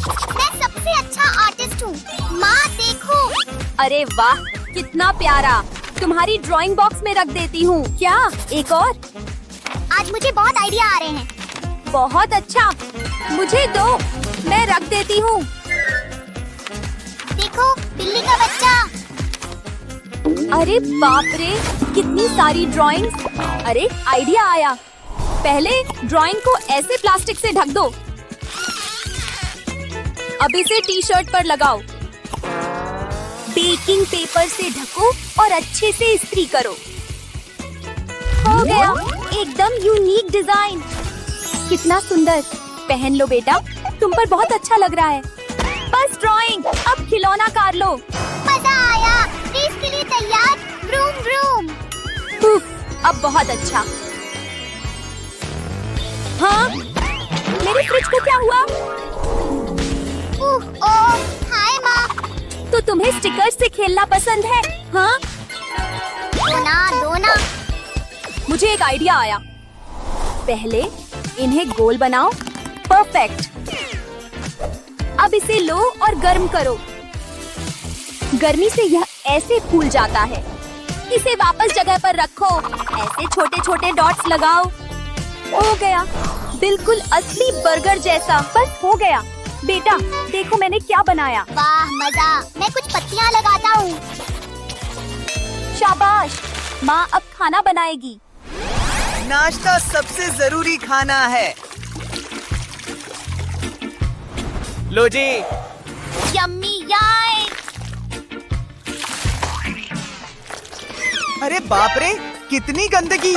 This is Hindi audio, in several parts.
मैं सबसे अच्छा आर्टिस्ट हूँ। माँ देखो। अरे वाह, कितना प्यारा। तुम्हारी ड्राइंग बॉक्स में रख देती हूँ। क्या एक और? आज मुझे बहुत आइडिया आ रहे हैं। बहुत अच्छा, मुझे दो, मैं रख देती हूँ। देखो, बिल्ली का बच्चा। अरे बाप रे, कितनी सारी ड्राइंग्स। अरे आइडिया आया। पहले ड्राइंग को ऐसे प्लास्टिक से ढक दो। अब इसे टी शर्ट पर लगाओ। बेकिंग पेपर से ढको और अच्छे से इस्त्री करो। हो गया, एकदम यूनिक डिजाइन। कितना सुंदर। पहन लो बेटा, तुम पर बहुत अच्छा लग रहा है। बस ड्राइंग, अब खिलौना कार लो। मजा आया। रेस के लिए तैयार। Vroom vroom. उफ, अब बहुत अच्छा। हाँ, मेरे फ्रिज को क्या हुआ? हाय माँ। तो तुम्हें स्टिकर्स से खेलना पसंद है? हाँ? दो ना। मुझे एक आइडिया आया। पहले इन्हें गोल बनाओ। परफेक्ट। अब इसे लो और गर्म करो। गर्मी से यह ऐसे फूल जाता है। इसे वापस जगह पर रखो। ऐसे छोटे छोटे डॉट्स लगाओ। हो गया, बिल्कुल असली बर्गर जैसा। बस हो गया। बेटा देखो मैंने क्या बनाया। वाह मजा। मैं कुछ पत्तियाँ लगाता हूँ। शाबाश, माँ अब खाना बनाएगी। नाश्ता सबसे जरूरी खाना है। लो जी। यम्मी याय। अरे बाप रे, कितनी गंदगी।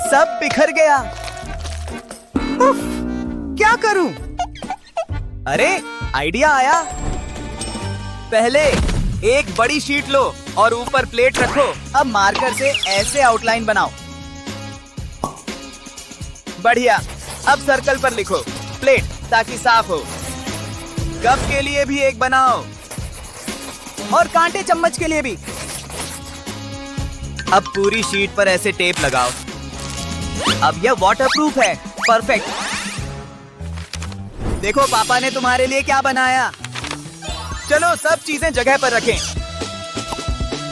सब बिखर गया। उफ, क्या करूं? अरे आइडिया आया। पहले एक बड़ी शीट लो और ऊपर प्लेट रखो। अब मार्कर से ऐसे आउटलाइन बनाओ। बढ़िया। अब सर्कल पर लिखो प्लेट, ताकि साफ हो। कप के लिए भी एक बनाओ और कांटे चम्मच के लिए भी। अब पूरी शीट पर ऐसे टेप लगाओ। अब यह वाटरप्रूफ है। परफेक्ट। देखो पापा ने तुम्हारे लिए क्या बनाया। चलो सब चीजें जगह पर रखें।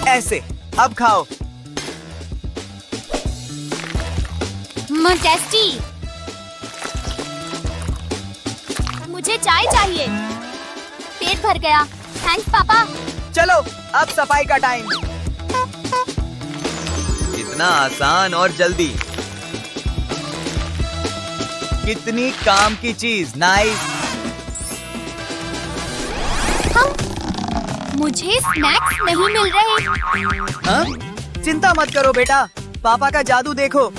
ऐसे। अब खाओ। टेस्टी। मुझे चाय चाहिए। पेट भर गया। थैंक्स पापा। चलो अब सफाई का टाइम। इतना आसान और जल्दी। कितनी काम की चीज। नाइस। मुझे स्नैक्स नहीं मिल रहे। हाँ? चिंता मत करो बेटा, पापा का जादू देखो।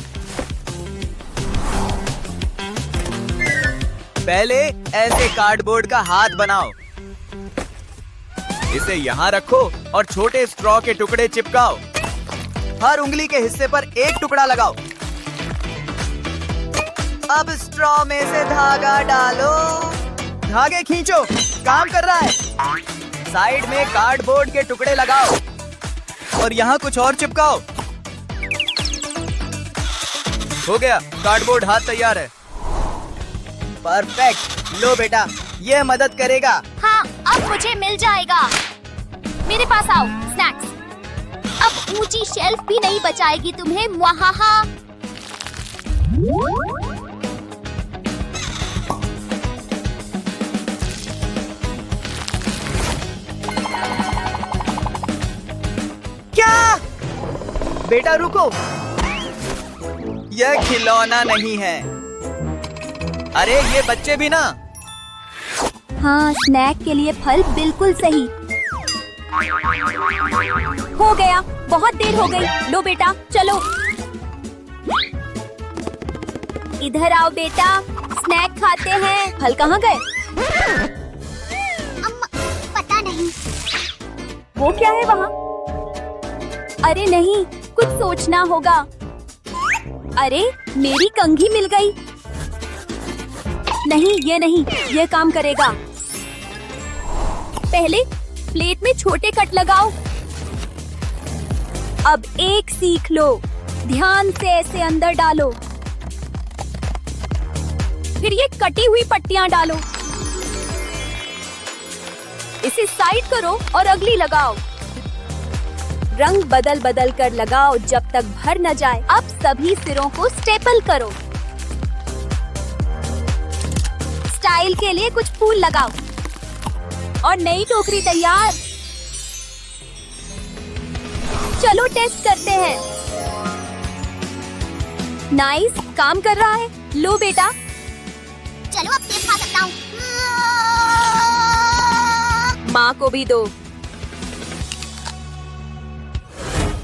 पहले ऐसे कार्डबोर्ड का हाथ बनाओ। इसे यहाँ रखो और छोटे स्ट्रॉ के टुकड़े चिपकाओ। हर उंगली के हिस्से पर एक टुकड़ा लगाओ। अब स्ट्रॉ में से धागा डालो। धागे खींचो। काम कर रहा है। साइड में कार्डबोर्ड के टुकड़े लगाओ और यहाँ कुछ और चिपकाओ। हो गया, कार्डबोर्ड हाथ तैयार है। परफेक्ट। लो बेटा, यह मदद करेगा। हाँ, अब मुझे मिल जाएगा। मेरे पास आओ, स्नैक्स। अब ऊंची शेल्फ भी नहीं बचाएगी तुम्हें। मुहाहा। क्या? बेटा रुको, यह खिलौना नहीं है। अरे ये बच्चे भी ना। हाँ, स्नैक के लिए फल बिल्कुल सही। हो गया, बहुत देर हो गई। लो बेटा, चलो। इधर आओ बेटा, स्नैक खाते हैं। फल कहाँ गए? पता नहीं। वो क्या है वहाँ? अरे नहीं, कुछ सोचना होगा। अरे मेरी कंघी मिल गई। नहीं, ये नहीं, ये काम करेगा। पहले प्लेट में छोटे कट लगाओ। अब एक सीख लो। ध्यान से ऐसे अंदर डालो। फिर ये कटी हुई पट्टियां डालो। इसे साइड करो और अगली लगाओ। रंग बदल बदल कर लगाओ जब तक भर न जाए। अब सभी सिरों को स्टेपल करो। स्टाइल के लिए कुछ फूल लगाओ और नई टोकरी तैयार। चलो टेस्ट करते हैं। नाइस, काम कर रहा है। लो बेटा। चलो अब सेब खा सकता हूँ। माँ को भी दो।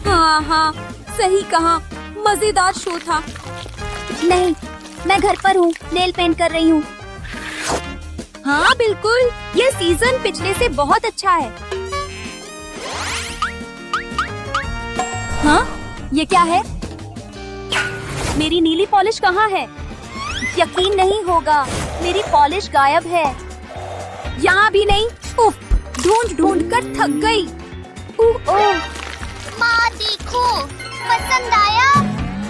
हाँ हाँ, सही कहा। मजेदार शो था। नहीं, मैं घर पर हूँ, नेल पेंट कर रही हूँ। हाँ बिल्कुल, ये सीजन पिछले से बहुत अच्छा है। हाँ, ये क्या है? मेरी नीली पॉलिश कहाँ है? यकीन नहीं होगा, मेरी पॉलिश गायब है। यहाँ भी नहीं। उफ, ढूंढ ढूंढ कर थक गई। ओह माँ देखो, पसंद आया?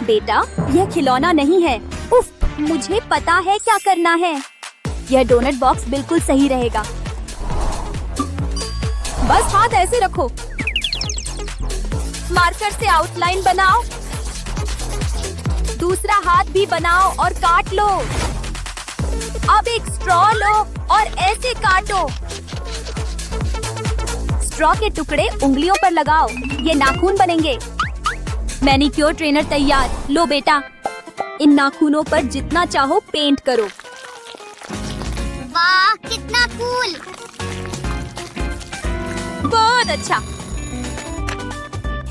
बेटा, यह खिलौना नहीं है। उफ, मुझे पता है क्या करना है। यह डोनट बॉक्स बिल्कुल सही रहेगा। बस हाथ ऐसे रखो। मार्कर से आउटलाइन बनाओ। दूसरा हाथ भी बनाओ और काट लो। अब एक स्ट्रॉ लो और ऐसे काटो। स्ट्रॉ के टुकड़े उंगलियों पर लगाओ, ये नाखून बनेंगे। मैनिक्योर ट्रेनर तैयार। लो बेटा, इन नाखूनों पर जितना चाहो पेंट करो। वाह, कितना कूल! बहुत अच्छा।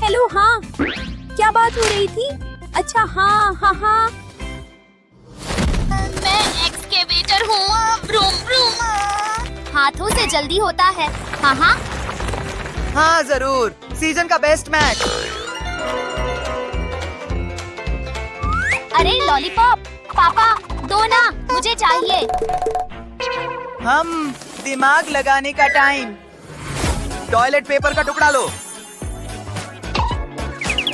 हेलो, हाँ, क्या बात हो रही थी? अच्छा, हाँ हाँ हाँ। मैं एक्सकेवेटर हूँ। Vroom vroom. हाथों से जल्दी होता है। हाँ हाँ। हाँ जरूर, सीजन का बेस्ट मैच। अरे लॉलीपॉप, पापा दो ना, मुझे चाहिए। हम दिमाग लगाने का टाइम। टॉयलेट पेपर का टुकड़ा लो।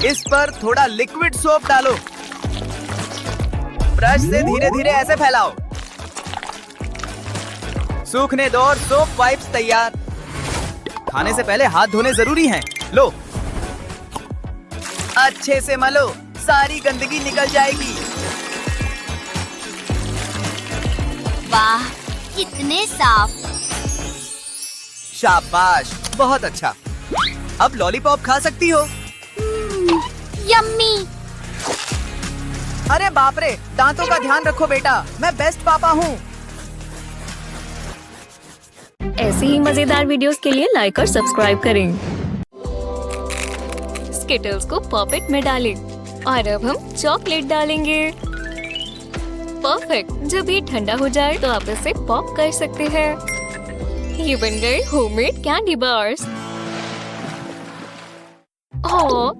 इस पर थोड़ा लिक्विड सोप डालो। ब्रश से धीरे धीरे ऐसे फैलाओ। सूखने दो और सोप वाइप्स तैयार। खाने से पहले हाथ धोने जरूरी हैं। लो, अच्छे से मलो, सारी गंदगी निकल जाएगी। वाह, कितने साफ! शाबाश, बहुत अच्छा। अब लॉलीपॉप खा सकती हो। यम्मी! अरे बाप रे, दांतों का ध्यान रखो बेटा, मैं बेस्ट पापा हूँ। ऐसी ही मजेदार वीडियोस के लिए लाइक और सब्सक्राइब करें। स्किटल्स को पॉकेट में डालें और अब हम चॉकलेट डालेंगे। परफेक्ट। जब ये ठंडा हो जाए तो आप इसे पॉप कर सकते हैं। ये बन गए होममेड कैंडी बार्स। ओह,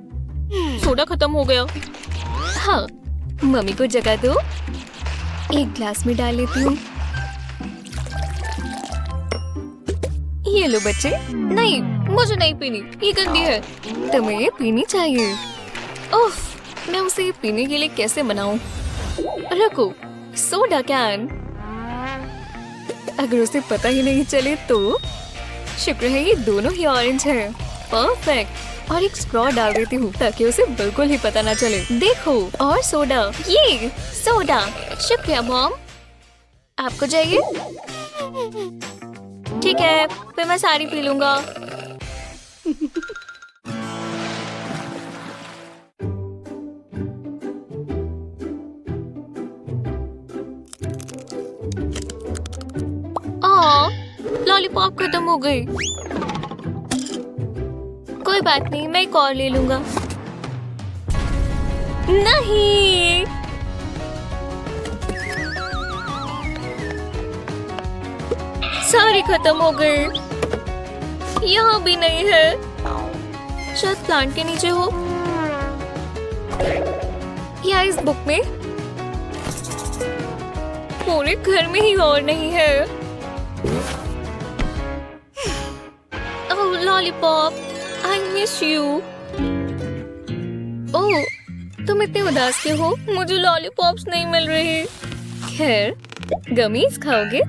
सोडा खत्म हो गया। हाँ, मम्मी को जगा दो। एक ग्लास में डाल लेती हूँ। ये लो बच्चे। नहीं, मुझे नहीं पीनी, ये गंदी है। तुम्हें ये पीनी चाहिए। उफ, मैं उसे पीने के लिए कैसे मनाऊं? रखो, सोडा कैन। अगर उसे पता ही नहीं चले तो? शुक्र है ये दोनों ही ऑरेंज है। परफेक्ट। और एक स्ट्रॉ डाल देती हूँ ताकि उसे बिल्कुल ही पता ना चले। देखो, और सोडा। ये सोडा। शुक्रिया मॉम। आपको चाहिए? ठीक है, फिर मैं सारी पी लूंगा। लॉलीपॉप खत्म हो गई। कोई बात नहीं, मैं एक और ले लूंगा। नहीं, सारी खत्म हो गई। यहाँ भी नहीं है। शायद प्लांट के नीचे हो या इस बुक में। पूरे घर में ही और नहीं है। ओह लॉलीपॉप, आई मिस यू। ओह, तुम इतने उदास क्यों हो? मुझे लॉलीपॉप्स नहीं मिल रहे। खैर, गमीज खाओगे?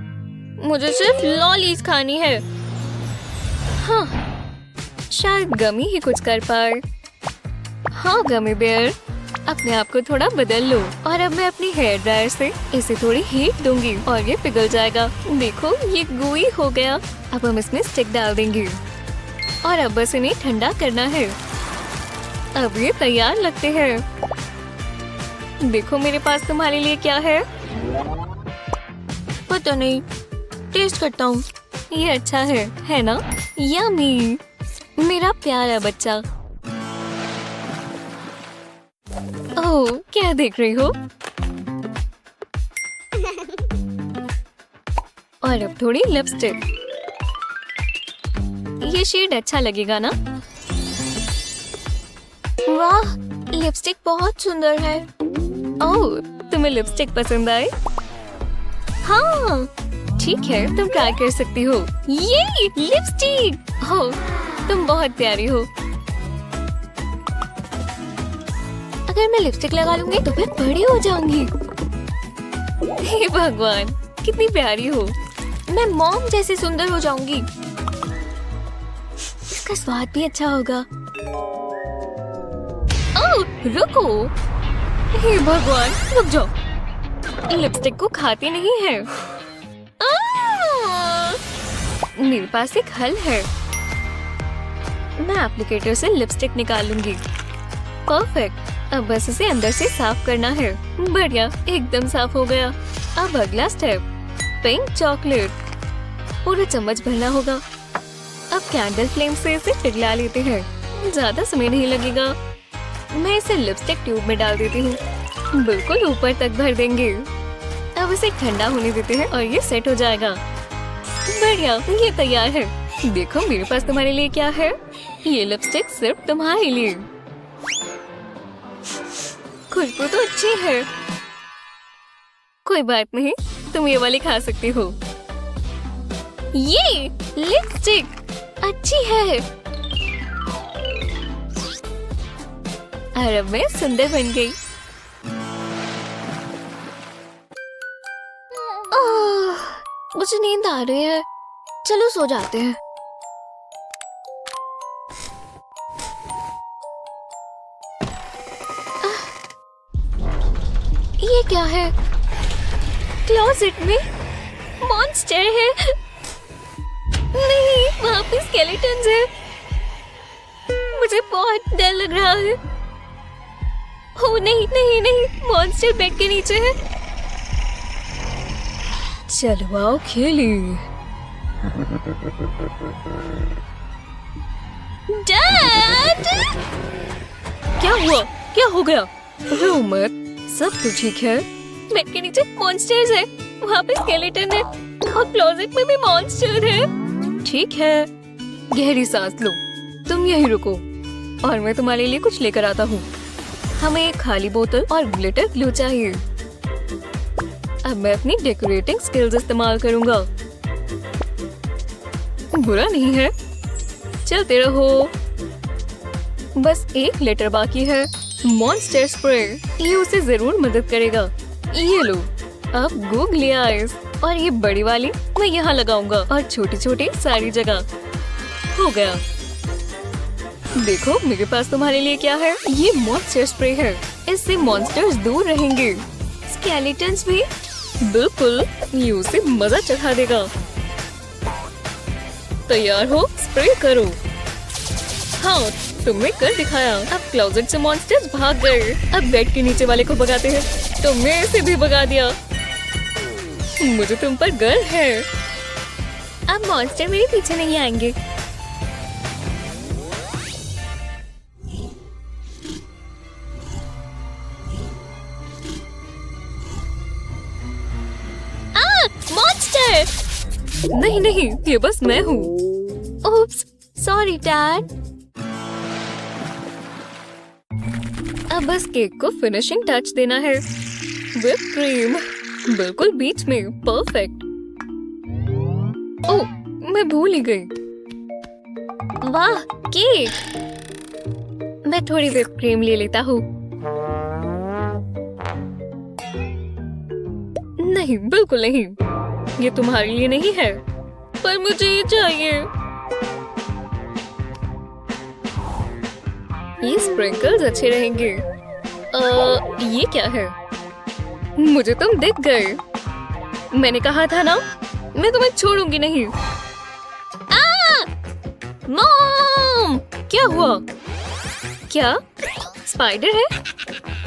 मुझे सिर्फ लॉलीज खानी है। हाँ, शायद गमी ही कुछ कर पाए। हाँ गमी बेयर, अपने आप को थोड़ा बदल लो। और अब मैं अपनी हेयर ड्रायर से इसे थोड़ी हीट दूंगी और ये पिघल जाएगा। देखो ये gooey हो गया। अब हम इसमें स्टिक डाल देंगे और अब बस इन्हें ठंडा करना है। अब ये तैयार लगते हैं। देखो मेरे पास तुम्हारे लिए क्या है। पता नहीं, टेस्ट करता हूँ। ये अच्छा है ना? यम्मी, मेरा प्यारा बच्चा। ओह, क्या देख रही हो? और अब थोड़ी लिपस्टिक। ये शेड अच्छा लगेगा ना? वाह, लिपस्टिक बहुत सुंदर है। ओह, तुम्हें लिपस्टिक पसंद आए? हाँ, ठीक है, तुम ट्राई कर सकती हो। ये लिपस्टिक! हो, तुम बहुत प्यारी हो। अगर मैं लिपस्टिक लगा लूंगी तो फिर बड़ी हो जाऊंगी। हे भगवान, कितनी प्यारी हो। मैं मॉम जैसी सुंदर हो जाऊंगी। इसका स्वाद भी अच्छा होगा। ओह, रुको। हे भगवान, रुक जाओ। लिपस्टिक को खाती नहीं है। मेरे पास एक हल है। मैं एप्लीकेटर से लिपस्टिक निकाल लूंगी। परफेक्ट। अब बस इसे अंदर से साफ करना है। बढ़िया, एकदम साफ हो गया। अब अगला स्टेप, पिंक चॉकलेट। पूरा चम्मच भरना होगा। अब कैंडल फ्लेम से इसे पिघला लेते हैं। ज्यादा समय नहीं लगेगा। मैं इसे लिपस्टिक ट्यूब में डाल देती हूँ। बिल्कुल ऊपर तक भर देंगे। अब इसे ठंडा होने देते हैं और ये सेट हो जाएगा। बढ़िया, ये तैयार है। देखो मेरे पास तुम्हारे लिए क्या है। ये लिपस्टिक सिर्फ तुम्हारे लिए। खुशबू तो अच्छी है। कोई बात नहीं, तुम ये वाली खा सकती हो। ये लिपस्टिक अच्छी है। और अब मैं सुंदर बन गई। मुझे नींद आ रही है। चलो सो जाते हैं। ये क्या है? क्लोजेट में मॉन्स्टर है। नहीं, वहाँ पे स्केलेटन्स है। मुझे बहुत डर लग रहा है। ओ नहीं नहीं नहीं, मॉन्स्टर बेड के नीचे है। चलो आओ खेलें। डैड! क्या हुआ? क्या हो गया? रो मत, सब तो ठीक है। बेड के नीचे मॉन्स्टर्स है। वहाँ पे स्केलेटन है और क्लोजेट में भी मॉन्स्टर है। ठीक है, गहरी सांस लो। तुम यहीं रुको और मैं तुम्हारे लिए कुछ लेकर आता हूँ। हमें एक खाली बोतल और ग्लिटर ग्लू चाहिए। अब मैं अपनी डेकोरेटिंग स्किल्स इस्तेमाल करूँगा। बुरा नहीं है, चलते रहो। बस एक लेटर बाकी है। मॉन्स्टर स्प्रे, ये उसे जरूर मदद करेगा। ये लो। अब गूगली आईज और ये बड़ी वाली मैं यहाँ लगाऊंगा और छोटी छोटी सारी जगह। हो गया। देखो मेरे पास तुम्हारे लिए क्या है। ये मॉन्स्टर स्प्रे है। इससे मॉन्स्टर्स दूर रहेंगे। स्केलेटन्स भी। बिल्कुल, ये उसे मजा चखा देगा। तैयार हो? स्प्रे करो। हाँ, तुमने कर दिखाया। अब क्लोजेट से मॉन्स्टर्स भाग गए। अब बेड के नीचे वाले को भगाते हैं। तुमने इसे भी भगा दिया। मुझे तुम पर गर्व है। अब मॉन्स्टर मेरे पीछे नहीं आएंगे। मॉन्स्टर! नहीं नहीं, ये बस मैं हूँ। Oops, sorry dad. अब बस केक को फिनिशिंग टच देना है। व्हिप क्रीम बिल्कुल बीच में, परफेक्ट। ओह, मैं भूल ही गई। वाह, केक। मैं थोड़ी व्हिप क्रीम ले लेता हूँ। नहीं, बिल्कुल नहीं। ये तुम्हारे लिए नहीं है, पर मुझे ये चाहिए। ये स्प्रिंकल्स अच्छे रहेंगे। ये क्या है? मुझे तुम दिख गए। मैंने कहा था ना, मैं तुम्हें छोड़ूंगी नहीं। मॉम! क्या हुआ? क्या स्पाइडर है?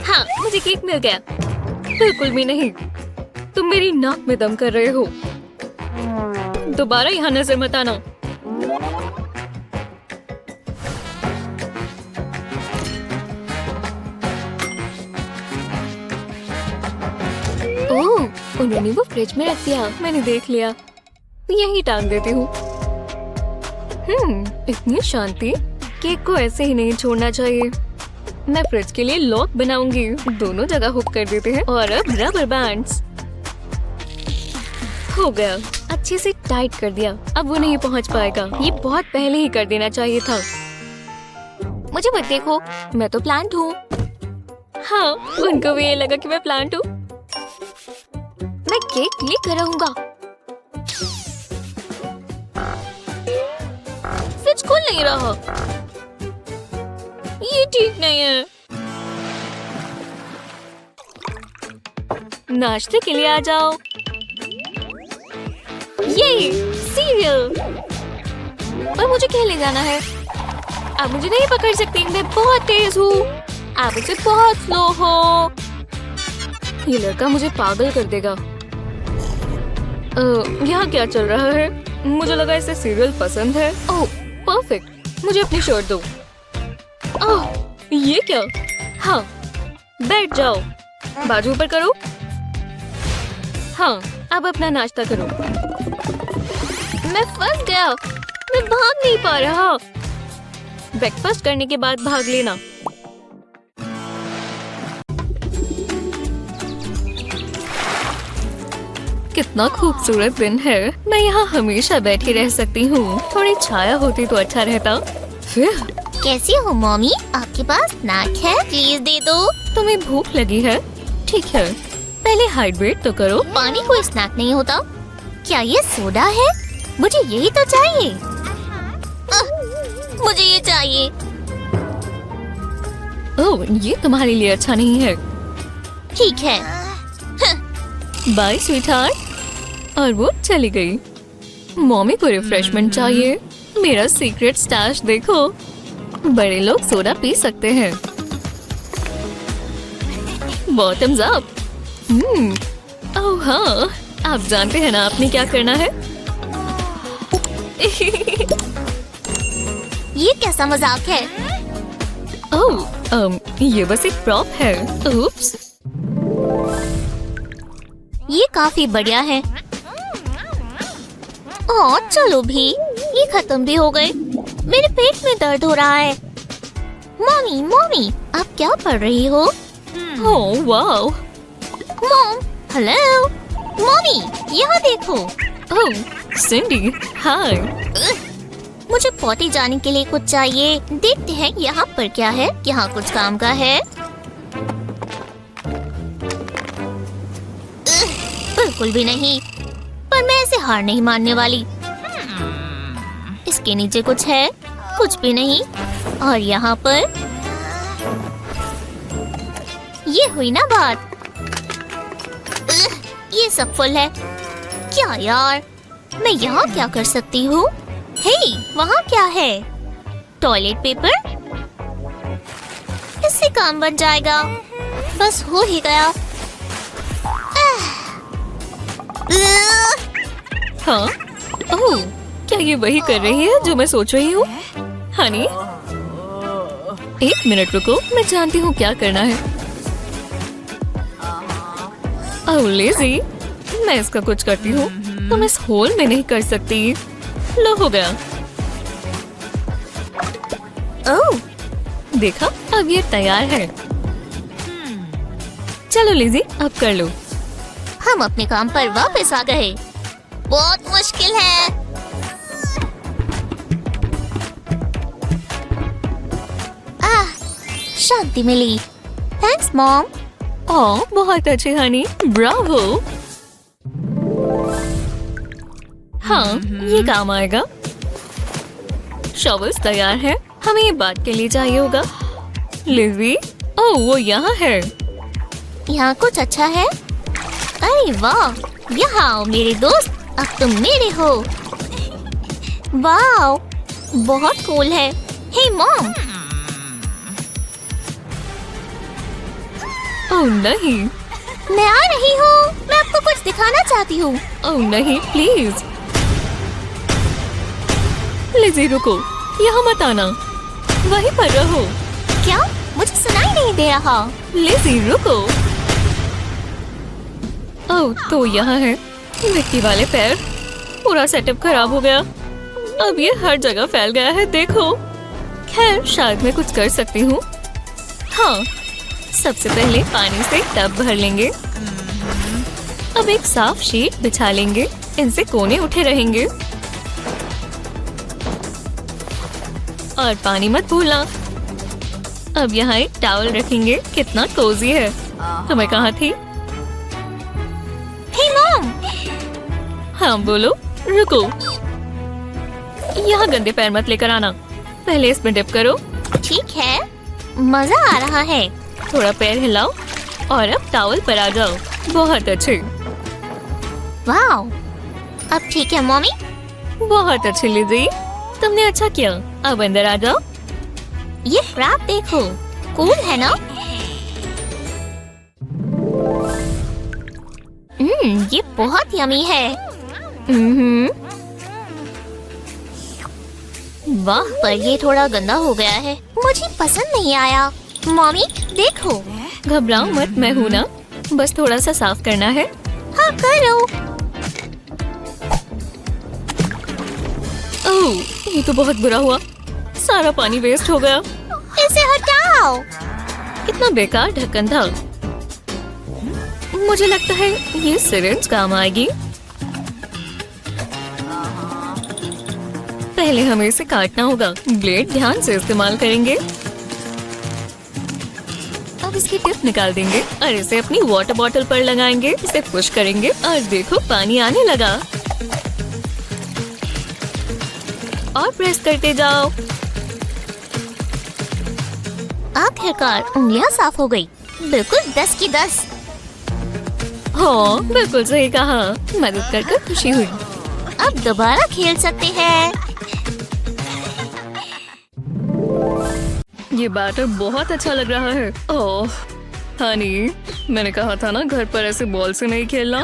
हाँ, मुझे केक मिल गया। बिल्कुल भी नहीं। तुम मेरी नाक में दम कर रहे हो। दोबारा यहाँ नजर मत आना। ओह, उन्होंने वो फ्रिज में रख दिया। मैंने देख लिया। यही टांग देती हूँ। इतनी शांति। केक को ऐसे ही नहीं छोड़ना चाहिए। मैं फ्रिज के लिए लॉक बनाऊंगी। दोनों जगह हुक कर देते हैं। और अब रबर बैंड्स। हो गया। अच्छे से टाइट कर दिया। अब वो नहीं पहुंच पाएगा। ये बहुत पहले ही कर देना चाहिए था। मुझे मत देखो, मैं तो प्लांट हूँ। हाँ, उनको भी ये लगा कि मैं प्लांट हूँ। मैं केक लेकर आऊंगा। फ्रिज खुल नहीं रहा। ये ठीक नहीं है। नाश्ते के लिए आ जाओ। ये सीरियल। और मुझे खेलने जाना है। आप मुझे नहीं पकड़ सकती। मैं बहुत तेज हूँ। आप मुझसे बहुत स्लो हो। ये लड़का मुझे पागल कर देगा। यहाँ क्या चल रहा है? मुझे लगा इसे सीरियल पसंद है। ओह, परफेक्ट। मुझे अपनी शर्ट दो। ओह, ये क्या? हाँ, बैठ जाओ। बाजू ऊपर करो। हाँ, अब अपना नाश्ता करो। मैं फंस गया। मैं भाग नहीं पा रहा। ब्रेकफास्ट करने के बाद भाग लेना। कितना खूबसूरत दिन है। मैं यहाँ हमेशा बैठी रह सकती हूँ। थोड़ी छाया होती तो अच्छा रहता। फिर कैसी हो मम्मी? आपके पास स्नैक है? प्लीज दे दो। तुम्हें भूख लगी है? ठीक है, पहले हाइड्रेट तो करो। पानी कोई स्नैक नहीं होता। क्या ये सोडा है? मुझे यही तो चाहिए। मुझे ये चाहिए। ओह, ये तुम्हारे लिए अच्छा नहीं है। ठीक है। Bye sweetheart. और वो चली गई। मम्मी को रिफ्रेशमेंट चाहिए। मेरा सीक्रेट स्टैश देखो। बड़े लोग सोडा पी सकते हैं। Bottoms up. ओह हाँ, आप जानते हैं ना आपने क्या करना है। ये कैसा मजाक है? ओह, ये बस एक प्रॉप है। उप्स। ये काफी बढ़िया है। ओह, चलो भी, ये खत्म भी हो गए। मेरे पेट में दर्द हो रहा है। मम्मी, मम्मी, आप क्या पढ़ रही हो? Oh wow. Mom, hello. Mummy, यहाँ देखो। ओह, सिंडी, हाय। मुझे पॉटी जाने के लिए कुछ चाहिए। देखते हैं यहाँ पर क्या है। यहाँ कुछ काम का है? बिल्कुल भी नहीं। पर मैं ऐसे हार नहीं मानने वाली। इसके नीचे कुछ है? कुछ भी नहीं। और यहाँ पर ये हुई ना बात। ये सब फुल है। क्या यार, मैं यहाँ क्या कर सकती हूँ? हे, वहाँ क्या है? Toilet paper? इससे काम बन जाएगा। बस हो ही गया। हाँ, ओह, क्या ये वही कर रही है जो मैं सोच रही हूँ? हनी, एक मिनट रुको, मैं जानती हूँ क्या करना है। ओह लेजी, मैं इसका कुछ करती हूँ। तुम इस होल में नहीं कर सकती। लो, हो गया। ओह, देखा, अब ये तैयार है। चलो लेजी, अब कर लो। हम अपने काम पर वापस आ गए। बहुत मुश्किल है। शांति मिली। Thanks mom. ओह, बहुत अच्छे हनी, ब्रावो। हाँ, ये काम आएगा। शॉवल्स तैयार है। हमें ये बात के लिए चाहिए होगा। लिज़ी, ओह वो यहाँ है। यहाँ कुछ अच्छा है? अरे वाह, यहाँ आओ मेरे दोस्त, अब तुम मेरे हो। वाह, बहुत कूल है। हे मॉम, ओह नहीं, मैं आ रही हूँ। मैं आपको कुछ दिखाना चाहती हूँ। ओह नहीं प्लीज। लिज़ी रुको, यहाँ मत आना, वहीं पर रहो। क्या? मुझे सुनाई नहीं दे रहा। लिज़ी रुको। ओह तो यहाँ है, मिट्टी वाले पैर। पूरा सेटअप खराब हो गया, अब ये हर जगह फैल गया है, देखो। खैर शायद मैं कुछ कर सकती हूँ। हाँ, सबसे पहले पानी से टब भर लेंगे। अब एक साफ शीट बिछा लेंगे, इनसे कोने उठे रहेंगे। और पानी मत भूलना। अब यहाँ एक टॉवल रखेंगे, कितना कोजी है। तो मैं कहाँ थी? हे मॉम, हाँ बोलो। रुको, यहाँ गंदे पैर मत लेकर आना, पहले इसमें डिप करो। ठीक है, मजा आ रहा है। थोड़ा पैर हिलाओ और अब टॉवल पर आ जाओ। बहुत अच्छे, वाह, अब ठीक है मम्मी। बहुत अच्छे लिज़ी, तुमने अच्छा किया। अब अंदर आ जाओ। ये फ्रॉक देखो, कूल है ना? ये बहुत यमी है। वाह, पर ये थोड़ा गंदा हो गया है, मुझे पसंद नहीं आया। मम्मी देखो। घबराओ मत, मैं हूँ ना, बस थोड़ा सा साफ करना है। हाँ करो। ओह, ये तो बहुत बुरा हुआ, सारा पानी वेस्ट हो गया। इसे हटाओ। कितना बेकार ढक्कन था। मुझे लगता है ये सिरिंज काम आएगी। पहले हमें इसे काटना होगा, ब्लेड ध्यान से इस्तेमाल करेंगे। अब इसकी टिप निकाल देंगे और इसे अपनी वाटर बॉटल पर लगाएंगे। इसे पुश करेंगे और देखो पानी आने लगा। और प्रेस करते जाओ। आखिरकार उंगलियां साफ हो गई, बिल्कुल 10 की 10। हाँ बिल्कुल सही कहा, मदद कर खुशी हुई। अब दोबारा खेल सकते हैं। ये बैटर बहुत अच्छा लग रहा है। ओह हनी, मैंने कहा था ना घर पर ऐसे बॉल से नहीं खेलना,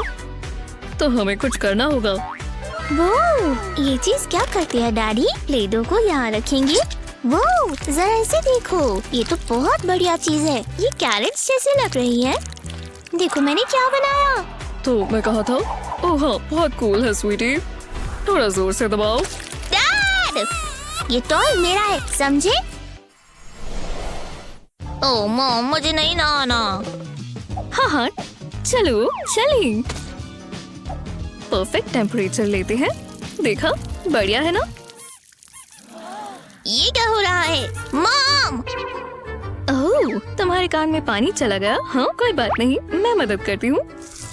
तो हमें कुछ करना होगा। वो ये चीज क्या करती है डैडी? प्ले-डो को यहाँ रखेंगे। वो जरा इसे देखो, ये तो बहुत बढ़िया चीज है। ये कैरेट्स जैसे लग रही है। देखो मैंने क्या बनाया। तो मैं कहा था। ओह हाँ, बहुत कूल है स्वीटी, थोड़ा जोर से दबाओ। डैड, ये टॉय मेरा है, समझे? ओह मॉम, मुझे नहीं नहाना। हाँ हाँ चलो चलिए। परफेक्ट टेम्परेचर लेते हैं, देखा बढ़िया है ना? ये क्या हो रहा है मॉम? ओह तुम्हारे कान में पानी चला गया। हाँ कोई बात नहीं, मैं मदद करती हूँ।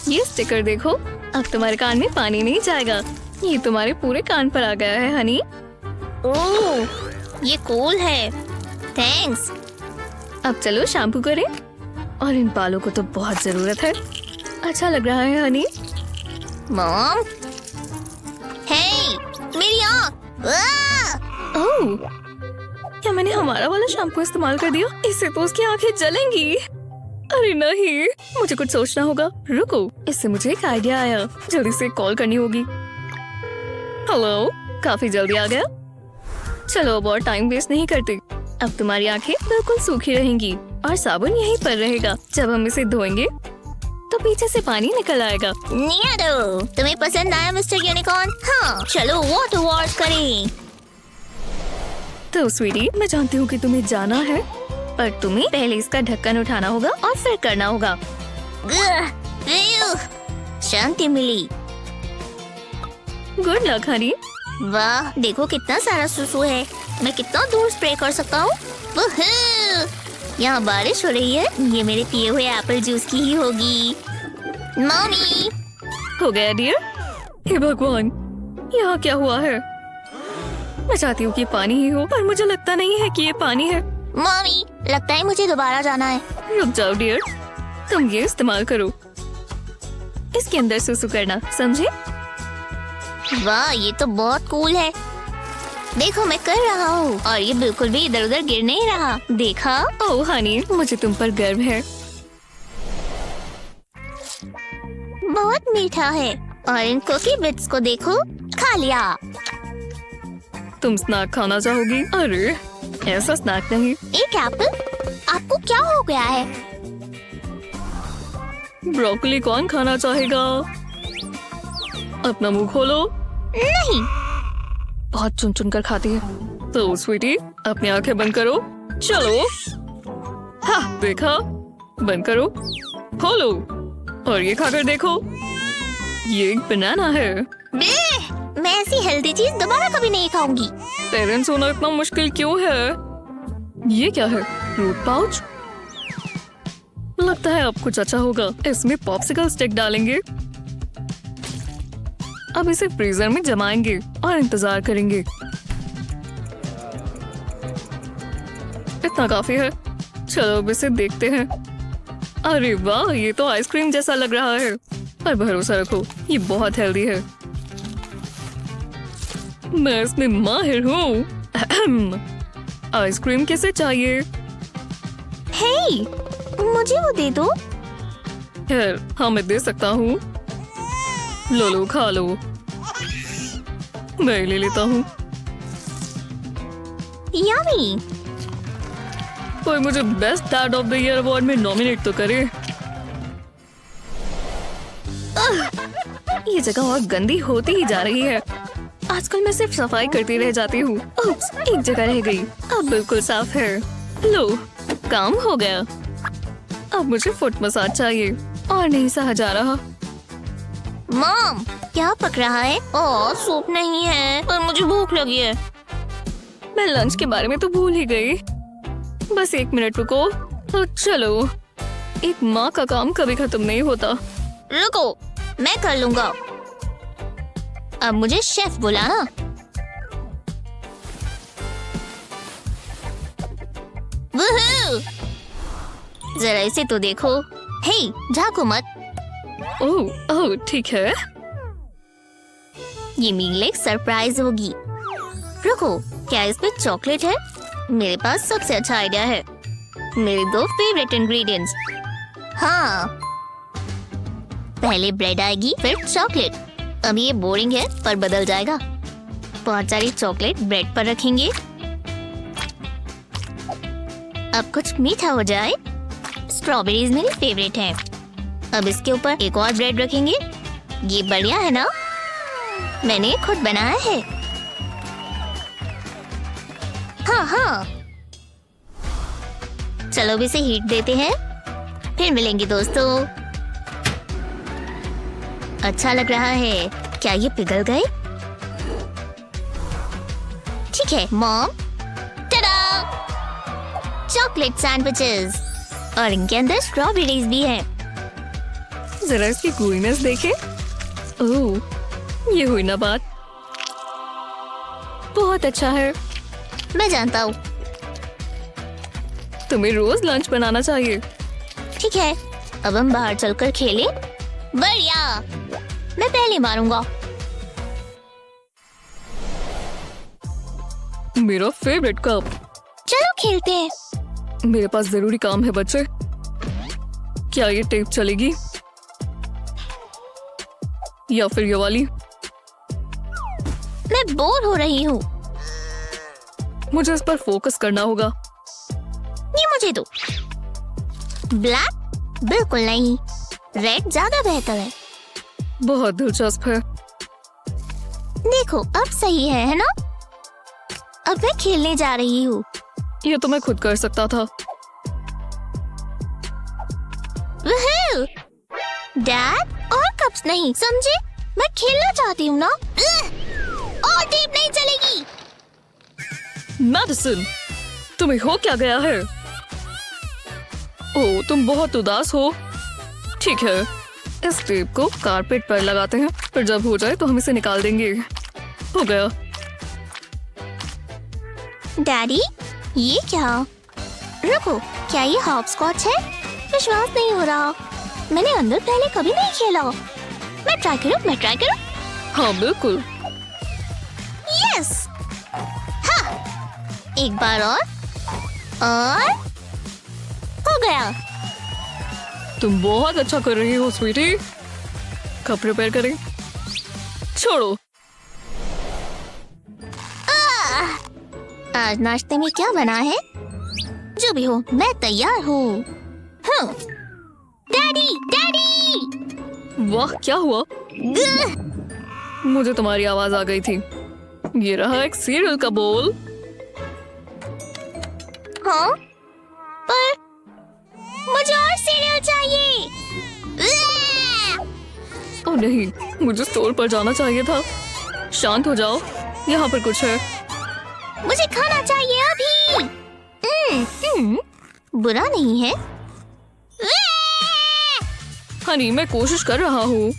ये स्टिकर देखो, अब तुम्हारे कान में पानी नहीं जाएगा। ये तुम्हारे पूरे कान पर आ गया है हनी। ओह ये कूल है, थैंक्स। अब चलो शैम्पू करें, और इन बालों को तो बहुत जरूरत है। अच्छा लग रहा है हनी। मॉम, हे मेरी आँख। ओह क्या मैंने हमारा वाला शैम्पू इस्तेमाल कर दिया? इससे तो उसकी आंखें जलेंगी। अरे नहीं, मुझे कुछ सोचना होगा। रुको, इससे मुझे एक आइडिया आया, जल्दी से कॉल करनी होगी। हेलो, काफी जल्दी आ गया। चलो अब और टाइम वेस्ट नहीं करते। अब तुम्हारी आंखें बिल्कुल सूखी रहेंगी और साबुन यहीं पर रहेगा। जब हम इसे धोएंगे तो पीछे से पानी निकल आएगा। नियाडो, तुम्हें पसंद आया मिस्टर यूनिकॉर्न? हाँ चलो वाटर वॉश करें। तो स्वीटी, मैं जानती हूँ कि तुम्हें जाना है, पर तुम्हें पहले इसका ढक्कन उठाना होगा और फिर करना होगा। शांति मिली। Good luck honey. वाह देखो कितना सारा सुसु है, मैं कितना दूर स्प्रे कर सकता हूँ। यहाँ बारिश हो रही है, ये मेरे पिए हुए एप्पल जूस की ही होगी। मम्मी, हो गया डियर। हे भगवान, यहाँ क्या हुआ है? मैं चाहती हूँ कि पानी ही हो, पर मुझे लगता नहीं है कि ये पानी है। मम्मी लगता है मुझे दोबारा जाना है। रुक जाओ डियर, तुम ये इस्तेमाल करो, इसके अंदर सुसु करना, समझे? वाह, ये तो बहुत कूल है। देखो मैं कर रहा हूँ और ये बिल्कुल भी इधर उधर गिर नहीं रहा। देखा? ओह हनी, मुझे तुम पर गर्व है। बहुत मीठा है। और इन कुकी बिट्स को देखो, खा लिया। तुम स्नैक खाना चाहोगी? अरे ऐसा स्नैक नहीं। एक एप्पल? आपको क्या हो गया है? ब्रोकली कौन खाना चाहेगा? अपना मुंह खोलो। नहीं। बहुत चुन चुन कर खाती है। तो स्वीटी, अपनी आंखें बंद करो। चलो। हाँ देखा, बंद करो, खोलो और ये खाकर देखो, ये एक बनाना है। ब्लेह! मैं ऐसी हेल्दी चीज दोबारा कभी नहीं खाऊंगी। पेरेंट्स होना इतना मुश्किल क्यों है? ये क्या है? Fruit pouch? लगता है अब कुछ अच्छा होगा। इसमें पॉप्सिकल स्टिक डालेंगे। अब इसे फ्रीजर में जमाएंगे और इंतजार करेंगे। इतना काफी है। चलो अब इसे देखते हैं। अरे वाह, ये तो आइसक्रीम जैसा लग रहा है। पर भरोसा रखो, ये बहुत हेल्दी है। मैं इसमें माहिर हूँ। आइसक्रीम किसे चाहिए? हे, मुझे वो दे दो। खैर, हाँ मैं दे सकता हूँ। लो खा लो। मैं ले लेता हूँ। यम्मी। कोई मुझे best dad of the year award में नॉमिनेट तो करे। ये जगह और गंदी होती ही जा रही है। आजकल मैं सिर्फ सफाई करती रह जाती हूँ। उप्स, एक जगह रह गई। अब बिल्कुल साफ है। लो, काम हो गया। अब मुझे फुट मसाज चाहिए और नहीं सहा जा रहा। मॉम, क्या पक रहा है? ओह, सूप नहीं है और मुझे भूख लगी है। मैं लंच के बारे में तो भूल ही गई। बस 1 मिनट रुको। तो चलो, एक माँ का काम कभी खत्म नहीं होता। रुको, मैं कर लूंगा। अब मुझे शेफ बुलाना। वूहू! जरा इसे तो देखो। हे, झाँको मत। ओह ठीक है। ये मेरे लिए एक सरप्राइज होगी। रुको, क्या इसमें चॉकलेट है? मेरे पास सबसे अच्छा आइडिया है। मेरे 2 फेवरेट इंग्रेडिएंट्स। हाँ, पहले ब्रेड आएगी, फिर चॉकलेट। अब ये बोरिंग है पर बदल जाएगा। बहुत सारी चॉकलेट ब्रेड पर रखेंगे। अब कुछ मीठा हो जाए। स्ट्रॉबेरीज मेरी फेवरेट है। अब इसके ऊपर एक और ब्रेड रखेंगे। ये बढ़िया है ना? मैंने खुद बनाया है। हाँ। चलो अब इसे हीट देते हैं, फिर मिलेंगे दोस्तों। अच्छा लग रहा है। क्या ये पिघल गए? ठीक है मॉम। टाडा! चॉकलेट सैंडविचेस और इनके अंदर स्ट्रॉबेरीज भी हैं। जरा इसकी गुइनेस देखे। ओह, ये हुई ना बात। बहुत अच्छा है। मैं जानता हूँ। तुम्हें रोज लंच बनाना चाहिए। ठीक है, अब हम बाहर चलकर खेलें। बढ़िया, मैं पहले मारूंगा। मेरा फेवरेट कप। चलो खेलते हैं। मेरे पास जरूरी काम है बच्चे। क्या ये टेप चलेगी या फिर ये वाली? मैं बोर हो रही हूँ। मुझे इस पर फोकस करना होगा। ये मुझे दो। ब्लैक? बिल्कुल नहीं, रेड ज्यादा बेहतर है। बहुत दिलचस्प है। देखो अब सही है ना? अब मैं खेलने जा रही हूँ। ये तो मैं खुद कर सकता था। वूहू! डैड, और कप्स नहीं, समझे? मैं खेलना चाहती हूँ ना। और टेप नहीं चलेगी। मैडिसन, तुम्हें हो क्या गया है? ओह, तुम बहुत उदास हो। ठीक है, इस टेप को कारपेट पर लगाते हैं, फिर जब हो जाए तो हम इसे निकाल देंगे। हो गया। डैडी, ये क्या? रुको, क्या ये हॉप स्कॉच है? विश्वास नहीं हो रहा। मैंने अंदर पहले कभी नहीं खेला। मैं ट्राई करूं? हाँ बिल्कुल। यस, हाँ, एक बार और हो गया। तुम बहुत अच्छा कर रही हो स्वीटी। कब प्रिपेयर करें? छोड़ो। आज नाश्ते में क्या बना है? जो भी हो, मैं तैयार हूँ। डैडी! वाह, क्या हुआ? ग्ह! मुझे तुम्हारी आवाज आ गई थी। ये रहा एक सीरियल का बोल। हाँ, पर मुझे और सीरियल चाहिए। ओह नहीं, मुझे स्टोर पर जाना चाहिए था। शांत हो जाओ, यहाँ पर कुछ है। मुझे खाना चाहिए अभी। बुरा नहीं है। हनी, मैं कोशिश कर रहा हूँ।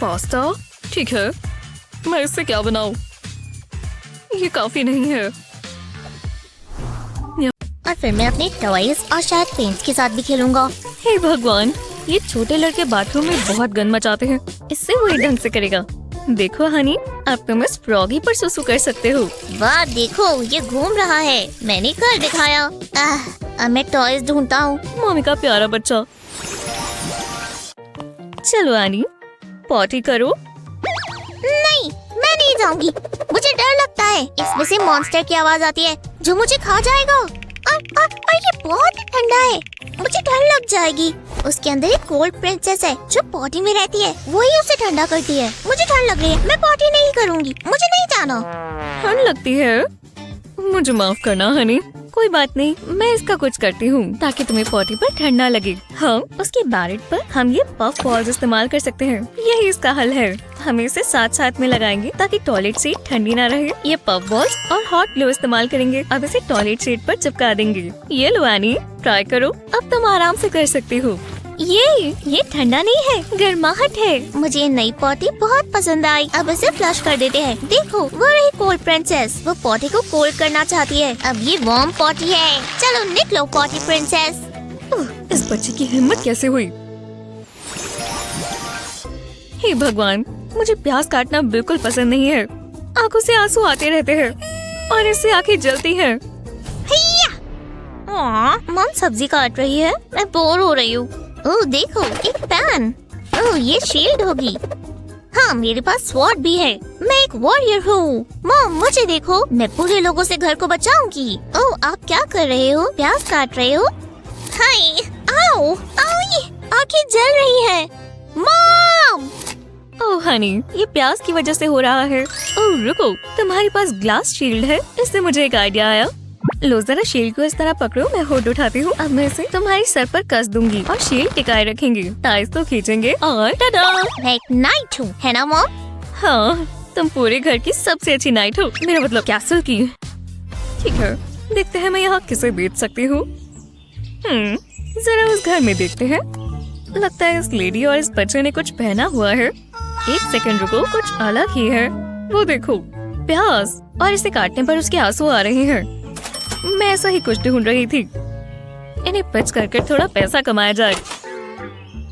पास्ता? ठीक है, मैं इससे क्या बनाऊँ? ये काफी नहीं है। और फिर मैं अपने टॉयज और शायद पेंट्स के साथ भी खेलूंगा। हे भगवान, ये छोटे लड़के बाथरूम में बहुत गंद मचाते हैं। इससे वो ढंग से करेगा। देखो हनी, अब तुम इस फ्रॉगी पर सुसु कर सकते हो। वाह, देखो ये घूम रहा है। मैंने कर दिखाया। अब मैं टॉयज ढूंढता हूँ। मम्मी का प्यारा बच्चा। चलो आनी, पॉटी करो। नहीं, मैं नहीं जाऊंगी। मुझे डर लगता है। इसमें से मॉन्स्टर की आवाज आती है जो मुझे खा जाएगा। और ये बहुत ही ठंडा है। मुझे डर लग जाएगी। उसके अंदर एक कोल्ड प्रिंसेस है जो पॉटी में रहती है। वही उसे ठंडा करती है। मुझे ठंड लग रही है। मैं पॉटी नहीं करूंगी। मुझे नहीं जाना। ठंड लगती है? मुझे माफ करना हनी, कोई बात नहीं, मैं इसका कुछ करती हूँ ताकि तुम्हें पॉटी पर ठंड ना लगे। हाँ, उसके बैरेट पर हम ये पफ बॉल्स इस्तेमाल कर सकते हैं। यही इसका हल है। हम इसे साथ साथ में लगाएंगे ताकि टॉयलेट सीट ठंडी ना रहे। ये पफ बॉल्स और हॉट ग्लू इस्तेमाल करेंगे। अब इसे टॉयलेट सीट पर चिपका देंगे। ये लो एनी, ट्राई करो। अब तुम आराम से कर सकती हो। ये ठंडा नहीं है, गर्माहट है। मुझे नई पॉटी बहुत पसंद आई। अब इसे फ्लश कर देते हैं। देखो, वो रही कोल्ड प्रिंसेस। वो पॉटी को कोल्ड करना चाहती है। अब ये वार्म पॉटी है। चलो निकलो पॉटी प्रिंसेस। इस बच्चे की हिम्मत कैसे हुई? हे भगवान, मुझे प्याज काटना बिल्कुल पसंद नहीं है। आंखों से आंसू आते रहते हैं और इससे आंखें जलती हैं। मॉम सब्जी काट रही है। मैं बोर हो रही हूँ। ओह देखो, एक पैन। ओह ये शील्ड होगी। हाँ, मेरे पास स्वॉर्ड भी है। मैं एक वॉरियर हूँ। मॉम मुझे देखो, मैं पूरे लोगों से घर को बचाऊंगी। ओह आप क्या कर रहे हो? प्याज काट रहे हो? हाय, आओ, ये आंखें जल रही है। मॉम! ओह हनी, ये प्याज की वजह से हो रहा है। ओह रुको, तुम्हारे पास ग्लास शील्ड है। इससे मुझे एक आइडिया आया। लो जरा शील्ड को इस तरह पकड़ो। मैं होड उठाती हूँ। अब मैं इसे तुम्हारी सर पर कस दूंगी और शील्ड टिकाए रखेंगे। टाइस तो खींचेंगे और टाडा! मैं एक नाइट हूँ, है ना मॉम? हाँ, तुम पूरे घर की सबसे अच्छी नाइट हो। मेरा मतलब कैसल की। ठीक है, देखते हैं मैं यहाँ किसे बेच सकती हूँ। जरा उस घर में देखते हैं। लगता है इस लेडी और इस बच्चे ने कुछ पहना हुआ है। एक सेकंड रुको, कुछ अलग ही है। वो देखो, प्याज, और इसे काटने पर उसके आंसू आ रहे हैं। मैं ऐसा ही कुछ ढूंढ रही थी। इन्हें पिच करके थोड़ा पैसा कमाया जाए।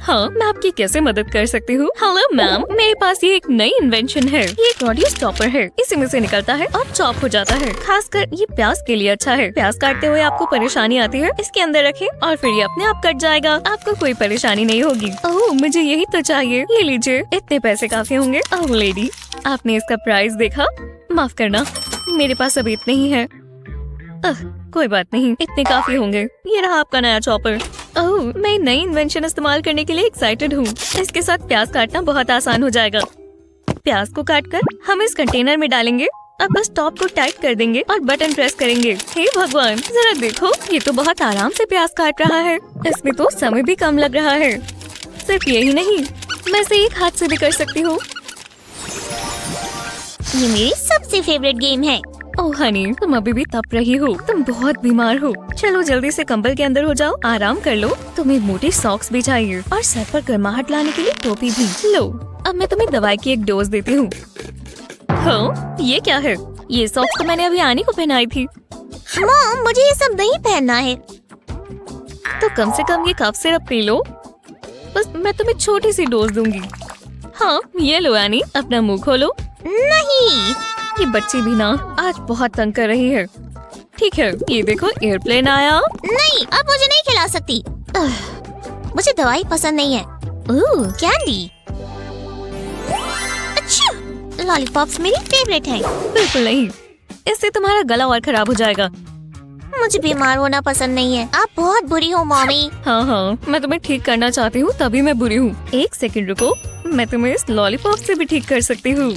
हाँ, मैं आपकी कैसे मदद कर सकती हूँ? हेलो मैम, मेरे पास ये एक नई इन्वेंशन है। ये एक ऑडियो स्टॉपर है। इसी में से निकलता है और चॉप हो जाता है। खासकर ये प्याज के लिए अच्छा है। प्याज काटते हुए आपको परेशानी आती है, इसके अंदर रखें और फिर ये अपने आप कट जाएगा। आपको कोई परेशानी नहीं होगी। ओह, मुझे यही तो चाहिए। ये लीजिए, इतने पैसे काफी होंगे। ओह लेडी, आपने इसका प्राइस देखा? माफ करना, मेरे पास अभी इतने ही है। कोई बात नहीं, इतने काफी होंगे। ये रहा आपका नया चॉपर। ओह, मैं नई इन्वेंशन इस्तेमाल करने के लिए एक्साइटेड हूँ। इसके साथ प्याज काटना बहुत आसान हो जाएगा। प्याज को काटकर हम इस कंटेनर में डालेंगे। अब बस टॉप को टाइट कर देंगे और बटन प्रेस करेंगे। हे भगवान, जरा देखो, ये तो बहुत आराम से प्याज काट रहा है। इसमें तो समय भी कम लग रहा है। सिर्फ यही नहीं, मैं इसे एक हाथ से भी कर सकती हूँ। ये मेरी सबसे फेवरेट गेम है। ओह हनी, तुम अभी भी तप रही हो। तुम बहुत बीमार हो। चलो जल्दी से कंबल के अंदर हो जाओ, आराम कर लो। तुम्हें मोटी सॉक्स भी चाहिए और सर पर गर्माहट लाने के लिए टोपी भी। लो, अब मैं तुम्हें दवाई की एक डोज देती हूँ। हाँ, ये क्या है? ये सॉक्स तो मैंने अभी आनी को पहनाई थी। मॉम, मुझे ये सब नहीं पहनना है। तो कम से कम ये कफ सिरप पी लो। बस मैं तुम्हें छोटी सी डोज दूंगी। हाँ, ये लो एनी, अपना मुंह खोलो। नहीं। ये बच्ची भी ना आज बहुत तंग कर रही है। ठीक है, ये देखो एयरप्लेन आया। नहीं, अब मुझे नहीं खिला सकती। मुझे दवाई पसंद नहीं है। कैंडी। अच्छा, लॉलीपॉप्स मेरी फेवरेट है। बिल्कुल नहीं, इससे तुम्हारा गला और खराब हो जाएगा। मुझे बीमार होना पसंद नहीं है। आप बहुत बुरी हो मॉमी। हाँ हाँ, मैं तुम्हें ठीक करना चाहती हूँ, तभी मैं बुरी हूँ। एक सेकंड रुको, मैं तुम्हें इस लॉलीपॉप से भी ठीक कर सकती हूँ।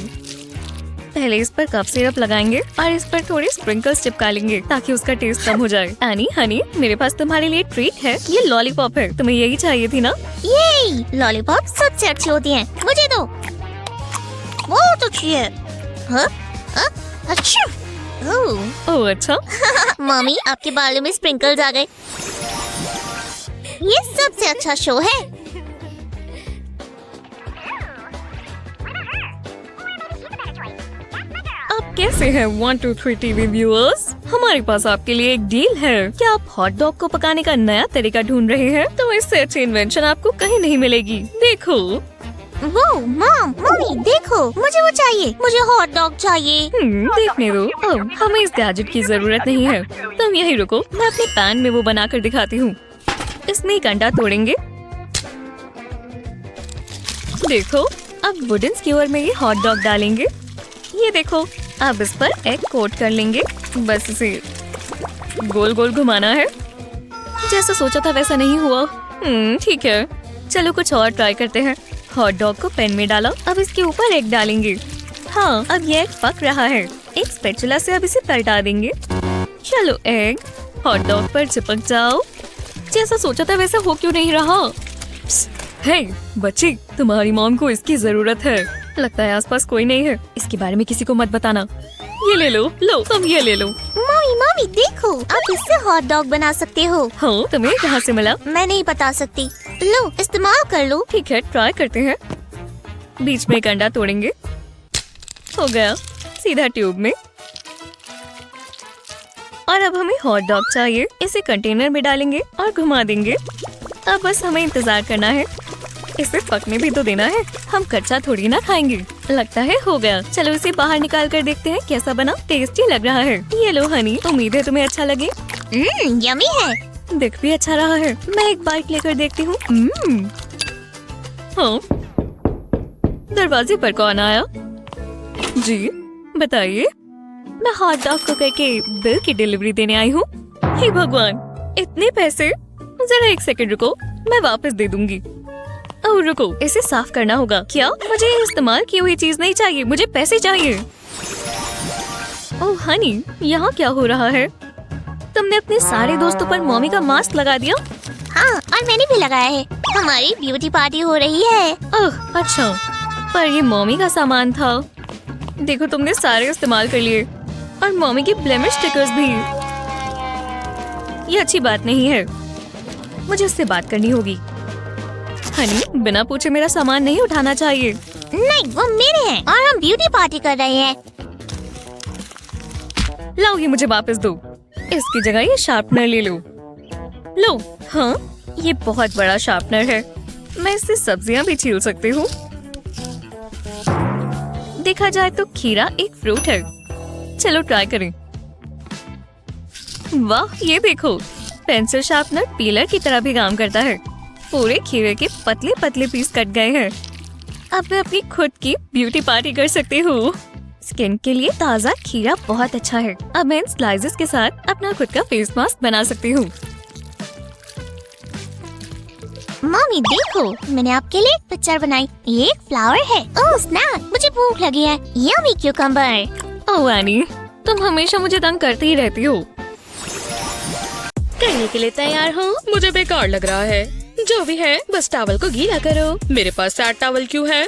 पहले इस पर कफ सिरप लगाएंगे और इस पर थोड़े स्प्रिंकल्स चिपका लेंगे ताकि उसका टेस्ट कम हो जाए। एनी हनी, मेरे पास तुम्हारे लिए ट्रीट है। ये लॉलीपॉप है, तुम्हें यही चाहिए थी ना? ये लॉलीपॉप सबसे अच्छी होती हैं। मुझे दो। बहुत अच्छी है। हाँ? हाँ? अच्छा। ओह अच्छा। मम्मी, आपके बालों में स्प्रिंकल्स आ गए। ये सबसे अच्छा शो है। आप कैसे हैं 1 2 3 टीवी व्यूअर्स? हमारे पास आपके लिए एक डील है। क्या आप हॉट डॉग को पकाने का नया तरीका ढूंढ रहे हैं? तो इससे अच्छी इन्वेंशन आपको कहीं नहीं मिलेगी। देखो। वो मॉम, मम्मी देखो, मुझे वो चाहिए। मुझे हॉट डॉग चाहिए। देखने दो। हमें इस गैजेट की जरूरत नहीं है। तुम यहीं रुको, मैं अपने पैन में वो बनाकर दिखाती हूँ। इसमें एक अंडा तोड़ेंगे। देखो, अब वुडन स्क्यूअर में ये हॉट डॉग डालेंगे। ये देखो, अब इस पर एग कोट कर लेंगे। बस इसे गोल गोल घुमाना है। जैसा सोचा था वैसा नहीं हुआ। ठीक है, चलो कुछ और ट्राई करते हैं। हॉट डॉग को पैन में डाला, अब इसके ऊपर एग डालेंगे। हाँ, अब ये एग पक रहा है। एक स्पैचुला से अब इसे पलटा देंगे। चलो एग हॉट डॉग पर चिपक जाओ। जैसा सोचा था वैसा हो क्यों नहीं रहा? हे बच्ची, तुम्हारी मॉम को इसकी जरूरत है। लगता है आसपास कोई नहीं है। इसके बारे में किसी को मत बताना। ये ले लो, लो तुम ये ले लो। मम्मी, मम्मी देखो, आप इससे हॉट डॉग बना सकते हो। हाँ, तुम्हें कहाँ से मिला? मैं नहीं बता सकती। लो, इस्तेमाल कर लो। ठीक है, ट्राई करते हैं। बीच में एक अंडा तोड़ेंगे। हो गया, सीधा ट्यूब में। और अब हमें हॉट डॉग चाहिए। इसे कंटेनर में डालेंगे और घुमा देंगे। अब बस हमें इंतजार करना है। इसे पकने भी तो देना है, हम कच्चा थोड़ी ना खाएंगे। लगता है हो गया। चलो इसे बाहर निकाल कर देखते हैं कैसा बना। टेस्टी लग रहा है। ये लो हनी, उम्मीद है तुम्हें अच्छा लगे। यमी है। दिख भी अच्छा रहा है। मैं एक बाइट लेकर देखती हूँ। हाँ, दरवाजे पर कौन आया? जी बताइए। मैं हॉट डॉग को करके बिल की डिलीवरी देने आई हूँ। हे भगवान, इतने पैसे? जरा एक सेकंड रुको, मैं वापस दे दूंगी। ओह रुको, इसे साफ करना होगा। क्या? मुझे इस्तेमाल की हुई चीज नहीं चाहिए, मुझे पैसे चाहिए। ओह हनी, यहाँ क्या हो रहा है? तुमने अपने सारे दोस्तों पर मम्मी का मास्क लगा दिया? हाँ, और मैंने भी लगाया है। हमारी ब्यूटी पार्टी हो रही है। ओह अच्छा, पर ये मम्मी का सामान था। देखो, तुमने सारे इस्तेमाल कर लिए और मम्मी की ब्लेमिश स्टिकर्स भी। ये अच्छी बात नहीं है। मुझे उससे बात करनी होगी। हनी, बिना पूछे मेरा सामान नहीं उठाना चाहिए। नहीं, वो मेरे हैं और हम ब्यूटी पार्टी कर रहे हैं। लाओ, ये मुझे वापस दो। इसकी जगह ये शार्पनर ले लो। लो। हाँ, ये बहुत बड़ा शार्पनर है। मैं इससे सब्जियां भी छील सकती हूँ। देखा जाए तो खीरा एक फ्रूट है। चलो ट्राई करें। वाह, ये देखो, पेंसिल शार्पनर पीलर की तरह भी काम करता है। पूरे खीरे के पतले पतले पीस कट गए हैं। अब मैं अपनी खुद की ब्यूटी पार्टी कर सकती हूँ। स्किन के लिए ताज़ा खीरा बहुत अच्छा है। अब मैं इन स्लाइसेस के साथ अपना खुद का फेस मास्क बना सकती हूँ। मम्मी देखो, मैंने आपके लिए एक पिक्चर बनाई। ये एक फ्लावर है। ओह स्नैप, मुझे भूख लगी है। Yummy cucumber. ओह एनी, तुम हमेशा मुझे तंग करती ही रहती हो। करने के लिए तैयार हो? मुझे बेकार लग रहा है। जो भी है, बस टॉवल को गीला करो। मेरे पास 7 टॉवल क्यों है?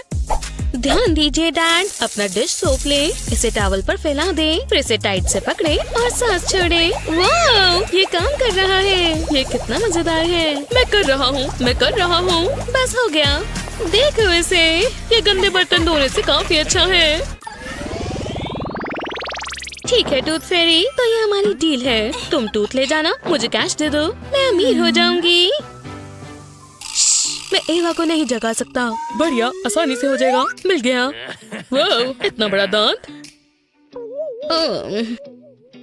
ध्यान दीजिए डैड, अपना डिश सोप ले, इसे टॉवल पर फैला दे, फिर इसे टाइट से पकड़े और सांस छोड़े। वाह, ये काम कर रहा है। ये कितना मजेदार है। मैं कर रहा हूँ। बस हो गया। देखो इसे, ये गंदे बर्तन धोने से काफी अच्छा है। ठीक है टूथ फेरी, तो ये हमारी डील है। तुम टूथ ले जाना, मुझे कैश दे दो, मैं अमीर हो जाऊंगी। मैं एवा को नहीं जगा सकता। बढ़िया, आसानी से हो जाएगा। मिल गया। वो इतना बड़ा दांत।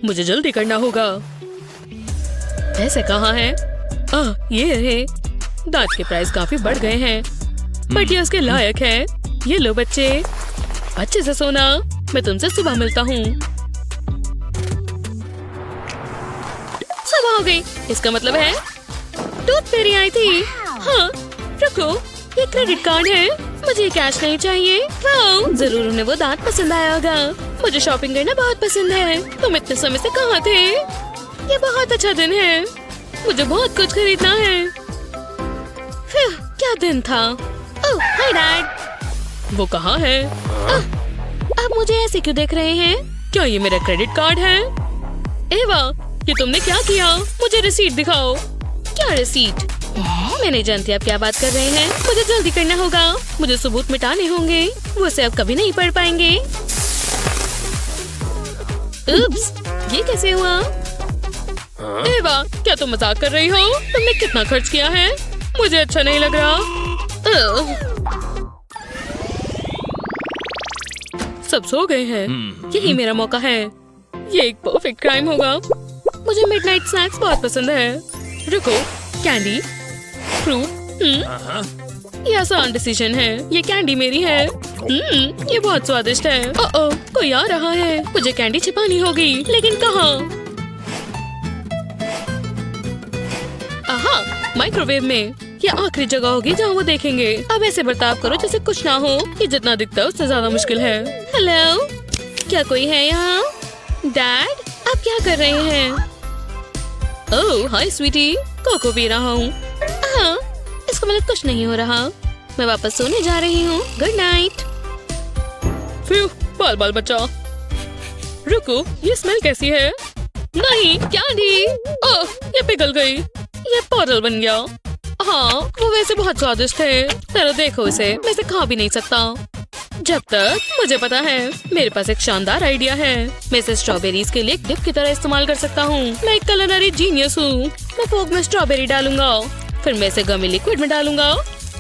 मुझे जल्दी करना होगा। पैसे कहाँ हैं? ये रहे। दांत के प्राइस काफी बढ़ गए हैं, बट ये उसके लायक है। ये लो बच्चे, अच्छे से सोना। मैं तुमसे सुबह मिलता हूँ। सुबह हो गई, इसका मतलब है टूथ फेरी आई थी। हाँ, रुको, ये क्रेडिट कार्ड है। मुझे कैश नहीं चाहिए। वाओ, जरूर उन्हें वो दांत पसंद आया होगा। मुझे शॉपिंग करना बहुत पसंद है। तुम इतने समय से कहाँ थे? ये बहुत अच्छा दिन है, मुझे बहुत कुछ खरीदना है। क्या दिन था? ओह, हाय डैड। वो कहाँ है? आप मुझे ऐसे क्यों देख रहे हैं? क्या ये मेरा क्रेडिट कार्ड है? एवा, ये तुमने क्या किया? मुझे रिसीट दिखाओ। क्या रिसीट? मैं नहीं जानती आप क्या बात कर रहे हैं। मुझे जल्दी करना होगा, मुझे सबूत मिटाने होंगे। वो उसे अब कभी नहीं पढ़ पाएंगे। उप्स, ये कैसे हुआ? एवा, क्या तुम मजाक कर रही हो? तुमने कितना खर्च किया है? मुझे अच्छा नहीं लग रहा। सब सो गए हैं। यही मेरा मौका है। ये एक परफेक्ट क्राइम होगा। मुझे मिडनाइट स्नैक्स बहुत पसंद है। रुको, कैंडी, फ्रूट। ये आसान डिसीजन है। ये कैंडी मेरी है। ये बहुत स्वादिष्ट है। ओह, कोई आ रहा है। मुझे कैंडी छिपानी होगी, लेकिन कहाँ? आहा, माइक्रोवेव में। ये आखिरी जगह होगी जहाँ वो देखेंगे। अब ऐसे बर्ताव करो जैसे कुछ ना हो। ये जितना दिखता है उससे ज्यादा मुश्किल है। हेलो, क्या कोई है यहाँ? डैड, आप क्या कर रहे हैं? ओह, हाय स्वीटी, कोको पी रहा हूँ। हाँ, इसका मतलब कुछ नहीं हो रहा। मैं वापस सोने जा रही हूँ। Good night. बाल बाल बचा। रुको, ये स्मेल कैसी है? नहीं, कैंडी। ओह, ये पिघल गई। ये पाउडर बन गया। हाँ, वो वैसे बहुत स्वादिष्ट है। चलो देखो इसे, मैं इसे खा भी नहीं सकता। जब तक मुझे पता है, मेरे पास एक शानदार आइडिया है। मैं इसे स्ट्रॉबेरीज के लिए एक डिप की तरह इस्तेमाल कर सकता हूँ। मैं एक कुलिनरी जीनियस हूँ। मैं फोक में स्ट्रॉबेरी डालूंगा, फिर मैं इसे गमी लिक्विड में डालूंगा।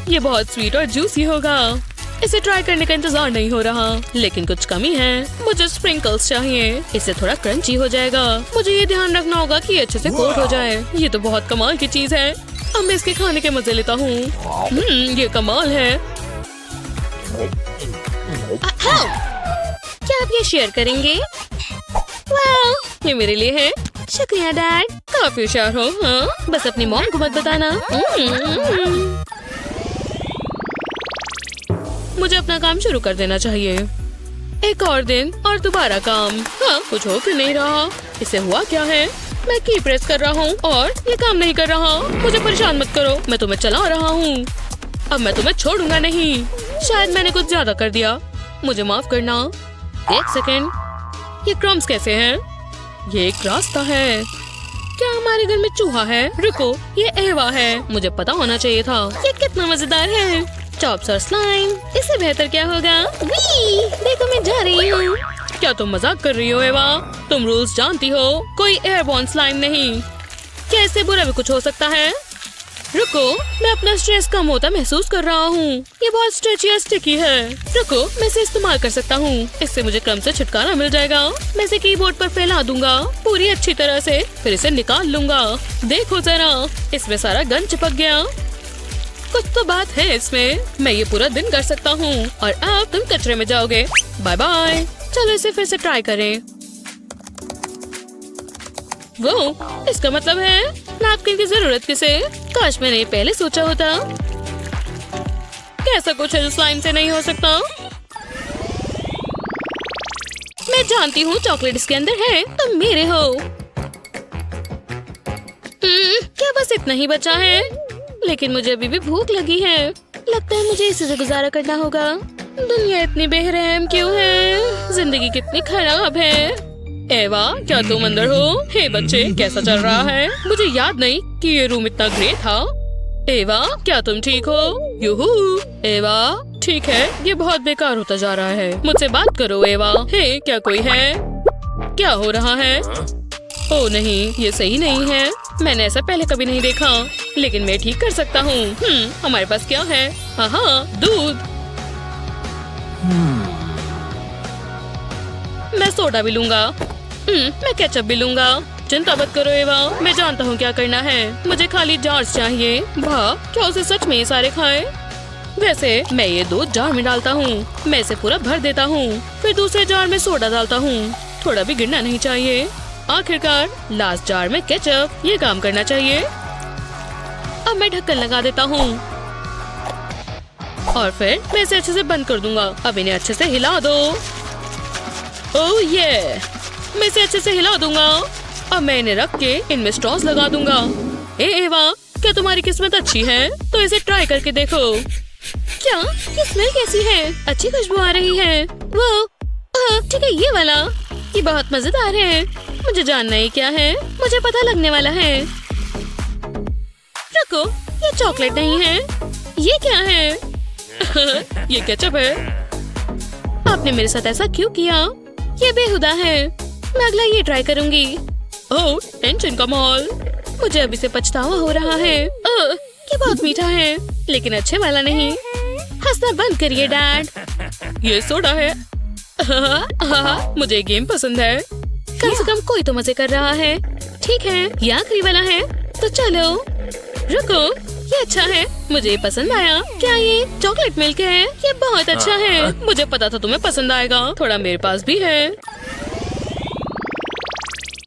ये बहुत स्वीट और जूसी होगा। इसे ट्राई करने का इंतजार नहीं हो रहा, लेकिन कुछ कमी है। मुझे स्प्रिंकल्स चाहिए। इससे थोड़ा क्रंची हो जाएगा। मुझे ये ध्यान रखना होगा कि ये अच्छे से कोट हो जाए। ये तो बहुत कमाल की चीज है। अब मैं इसके खाने के मजे लेता हूँ। ये कमाल है। क्या आप ये शेयर करेंगे? वाह, ये मेरे लिए है। शुक्रिया डैड, काफी होशियार हो। हाँ, बस अपनी मॉम को मत बताना। मुझे अपना काम शुरू कर देना चाहिए। एक और दिन और दोबारा काम। हाँ, कुछ हो क्यों नहीं रहा? इसे हुआ क्या है? मैं की प्रेस कर रहा हूँ और ये काम नहीं कर रहा। मुझे परेशान मत करो, मैं तुम्हें चला रहा हूँ। अब मैं तुम्हें छोड़ूंगा नहीं। शायद मैंने कुछ ज्यादा कर दिया, मुझे माफ करना। एक सेकेंड, ये क्रम्स कैसे हैं? ये एक रास्ता है। क्या हमारे घर में चूहा है? रुको, ये एवा है। मुझे पता होना चाहिए था। ये कितना मजेदार है। चॉप्स और स्लाइम, इससे बेहतर क्या होगा? वी, देखो मैं जा रही हूँ। क्या तुम मजाक कर रही हो एवा? तुम रूल्स जानती हो। कोई एयरबॉर्न स्लाइम नहीं। क्या इससे बुरा भी कुछ हो सकता है? रुको, मैं अपना स्ट्रेस कम होता महसूस कर रहा हूँ। ये बहुत स्ट्रेची और स्टिकी है। रुको, मैं इसे इस्तेमाल कर सकता हूँ। इससे मुझे क्रम से छुटकारा मिल जाएगा। मैं इसे कीबोर्ड पर फैला दूंगा पूरी अच्छी तरह से, फिर इसे निकाल लूंगा। देखो जरा, इसमें सारा गन चिपक गया। कुछ तो बात है इसमें। मैं ये पूरा दिन कर सकता हूँ और अब तुम कचरे में जाओगे। Bye bye. चलो इसे फिर से ट्राई करें। वो, इसका मतलब है नैपकिन की जरूरत किसे? काश मैंने ये पहले सोचा होता। कैसा कुछ है जो स्लाइम से नहीं हो सकता? मैं जानती हूँ चॉकलेट इसके अंदर है। तुम मेरे हो। क्या बस इतना ही बचा है? लेकिन मुझे अभी भी भूख लगी है। लगता है मुझे इसी से गुजारा करना होगा। दुनिया इतनी बेरहम क्यों है? जिंदगी कितनी खराब है। एवा, क्या तुम अंदर हो? हे बच्चे, कैसा चल रहा है? मुझे याद नहीं कि ये रूम इतना ग्रे था। एवा, क्या तुम ठीक हो? यूहू, एवा, ठीक है। ये बहुत बेकार होता जा रहा है। मुझसे बात करो एवा। हे, क्या कोई है? क्या हो रहा है? ओ नहीं, ये सही नहीं है। मैंने ऐसा पहले कभी नहीं देखा, लेकिन मैं ठीक कर सकता हूँ। हमारे पास क्या है? हाँ, दूध। मैं सोडा भी लूंगा। मैं केचप भी लूंगा। चिंता मत करो एवा, मैं जानता हूँ क्या करना है। मुझे खाली जार्स चाहिए। वाह, क्या उसे सच में ये सारे खाए? वैसे मैं ये दूध जार में डालता हूँ। मैं इसे पूरा भर देता हूँ, फिर दूसरे जार में सोडा डालता हूँ। थोड़ा भी गिरना नहीं चाहिए। आखिरकार लास्ट जार में केचप। ये काम करना चाहिए। अब मैं ढक्कन लगा देता हूँ और फिर मैं इसे अच्छे से बंद कर दूंगा। अब इन्हें अच्छे से हिला दो। ओह ये, मैं इसे अच्छे से हिला दूंगा। अब मैं इन्हें रख के इनमें स्ट्रॉस लगा दूंगा। ए एवा, क्या तुम्हारी किस्मत अच्छी है? तो इसे ट्राई करके देखो। क्या ये स्मेल कैसी है? अच्छी खुशबू आ रही है। वो ठीक है, ये वाला, ये बहुत मजेदार है। मुझे जानना है क्या है। मुझे पता लगने वाला है। रुको, ये चॉकलेट नहीं है। ये क्या है? ये केचप है। आपने मेरे साथ ऐसा क्यों किया? ये बेहुदा है। मैं अगला ये ट्राई करूंगी। ओह, टेंशन का माहौल। मुझे अभी से पछतावा हो रहा है। ये बहुत मीठा है, लेकिन अच्छे वाला नहीं। हंसना बंद करिए डैड। ये सोडा है। मुझे गेम पसंद है। कम से कम कोई तो मजे कर रहा है। ठीक है, ये आखिरी वाला है, तो चलो। रुको, ये अच्छा है। मुझे ये पसंद आया। क्या ये चॉकलेट मिल्क है? ये बहुत अच्छा है। मुझे पता था तुम्हें पसंद आएगा। थोड़ा मेरे पास भी है।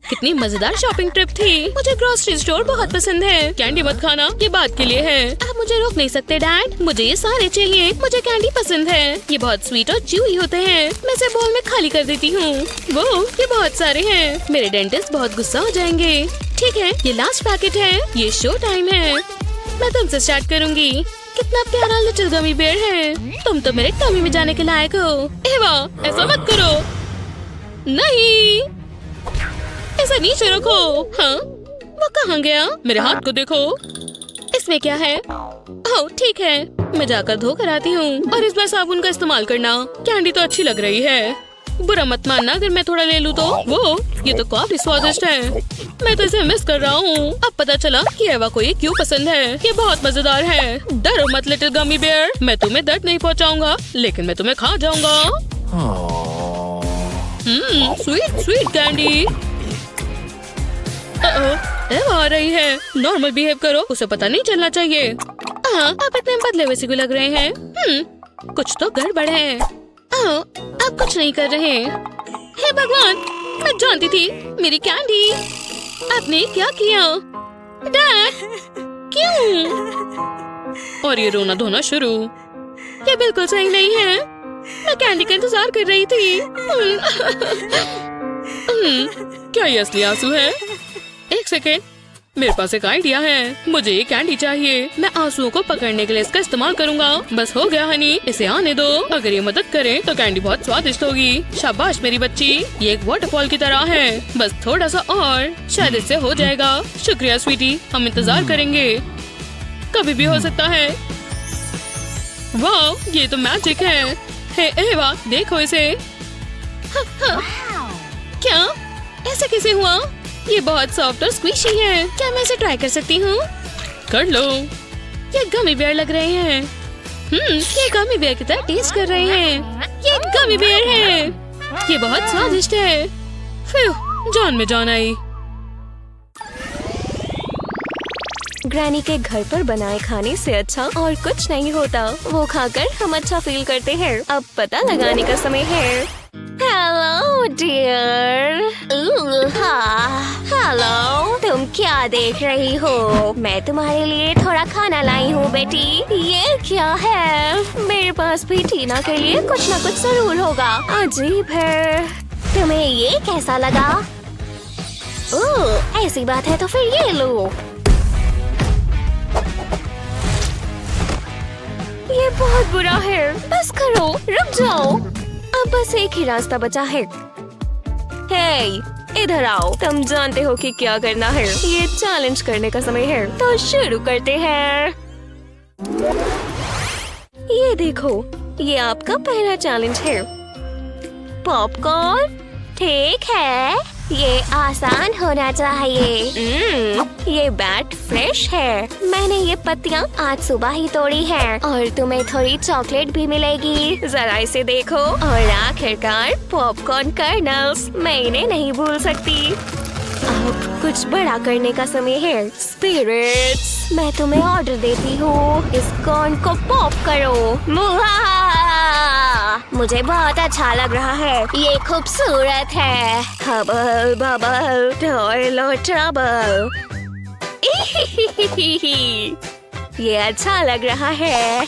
कितनी मजेदार शॉपिंग ट्रिप थी। मुझे ग्रोसरी स्टोर बहुत पसंद है। कैंडी मत खाना, ये बात के लिए है। आप मुझे रोक नहीं सकते डैड। मुझे ये सारे चाहिए। मुझे कैंडी पसंद है। ये बहुत स्वीट और च्यूई होते हैं। मैं इसे बोल में खाली कर देती हूँ। वो ये बहुत सारे हैं। मेरे डेंटिस्ट बहुत गुस्सा हो जाएंगे। ठीक है, ये लास्ट पैकेट है। ये शो टाइम है। मैं तुमसे स्टार्ट करूंगी। कितना प्यारा लिटिल गमी बेयर है। तुम तो मेरे टमी में जाने के लायक हो। एवा, ऐसा मत करो। नहीं, ऐसा नीचे रखो। हाँ, वो कहाँ गया? मेरे हाथ को देखो। इसमें क्या है? ओह ठीक है, मैं जाकर धो कर आती हूँ। और इस बार साबुन का इस्तेमाल करना। कैंडी तो अच्छी लग रही है। बुरा मत मानना अगर मैं थोड़ा ले लूँ तो। वो ये तो काफी स्वादिष्ट है। मैं तो इसे मिस कर रहा हूँ। अब पता चला कि एवा को ये क्यों पसंद है। ये बहुत मजेदार है। डरो मत लिटिल गमी बेयर। मैं तुम्हें दर्द नहीं पहुँचाऊंगा, लेकिन मैं तुम्हें खा जाऊंगा। Sweet sweet candy. एवा आ रही है। नॉर्मल बिहेव करो, उसे पता नहीं चलना चाहिए। आप इतने बदले हुए से क्यों लग रहे हैं? कुछ तो गड़बड़ है। आप कुछ नहीं कर रहे। हे भगवान, मैं जानती थी। मेरी कैंडी, आपने क्या किया? डैड, क्यों? और ये रोना धोना शुरू। ये बिल्कुल सही नहीं है। मैं कैंडी का इंतजार कर रही थी। क्या ये असली आंसू है? एक सेकेंड, मेरे पास एक आइडिया है। मुझे ये कैंडी चाहिए। मैं आंसुओं को पकड़ने के लिए इसका इस्तेमाल करूंगा। बस हो गया हनी, इसे आने दो। अगर ये मदद करे तो कैंडी बहुत स्वादिष्ट होगी। शाबाश मेरी बच्ची, ये एक वाटरफॉल की तरह है। बस थोड़ा सा और, शायद इससे हो जाएगा। शुक्रिया स्वीटी, हम इंतजार करेंगे। कभी भी हो सकता है। वाह, ये तो मैजिक है। हे एवा, देखो इसे। क्या ऐसे कैसे हुआ? ये बहुत सॉफ्ट और स्क्विशी है। क्या मैं इसे ट्राई कर सकती हूँ? कर लो। ये गमी बेयर लग रहे हैं। ये गमी बेयर की तरह टेस्ट कर रहे हैं। ये गमी बेयर है। ये बहुत स्वादिष्ट है। फिर जान में जान आई। ग्रैनी के घर पर बनाए खाने से अच्छा और कुछ नहीं होता। वो खाकर हम अच्छा फील करते हैं। अब पता लगाने का समय है। Hello dear. हेलो, तुम क्या देख रही हो? मैं तुम्हारे लिए थोड़ा खाना लाई हूँ बेटी। ये क्या है? मेरे पास भी टीना के लिए कुछ न कुछ जरूर होगा। अजीब है। तुम्हें ये कैसा लगा? ओह, ऐसी बात है तो फिर ये लो। ये बहुत बुरा है। बस करो, रुक जाओ। अब बस एक ही रास्ता बचा है। हे, इधर आओ। तुम जानते हो कि क्या करना है। ये चैलेंज करने का समय है, तो शुरू करते हैं। ये देखो, ये आपका पहला चैलेंज है। पॉपकॉर्न, ठीक है, ये आसान होना चाहिए। ये बैट फ्रेश है। मैंने ये पत्तियाँ आज सुबह ही तोड़ी हैं और तुम्हें थोड़ी चॉकलेट भी मिलेगी। जरा इसे देखो। और आखिरकार पॉपकॉर्न कर्नल्स, मैं इन्हें नहीं भूल सकती। अब कुछ बड़ा करने का समय है। स्पिरिट्स, मैं तुम्हें ऑर्डर देती हूँ, इस कॉर्न को पॉप करो। मुझे बहुत अच्छा लग रहा है, ये खूबसूरत है। Hubble bubble toil trouble. ये अच्छा लग रहा है।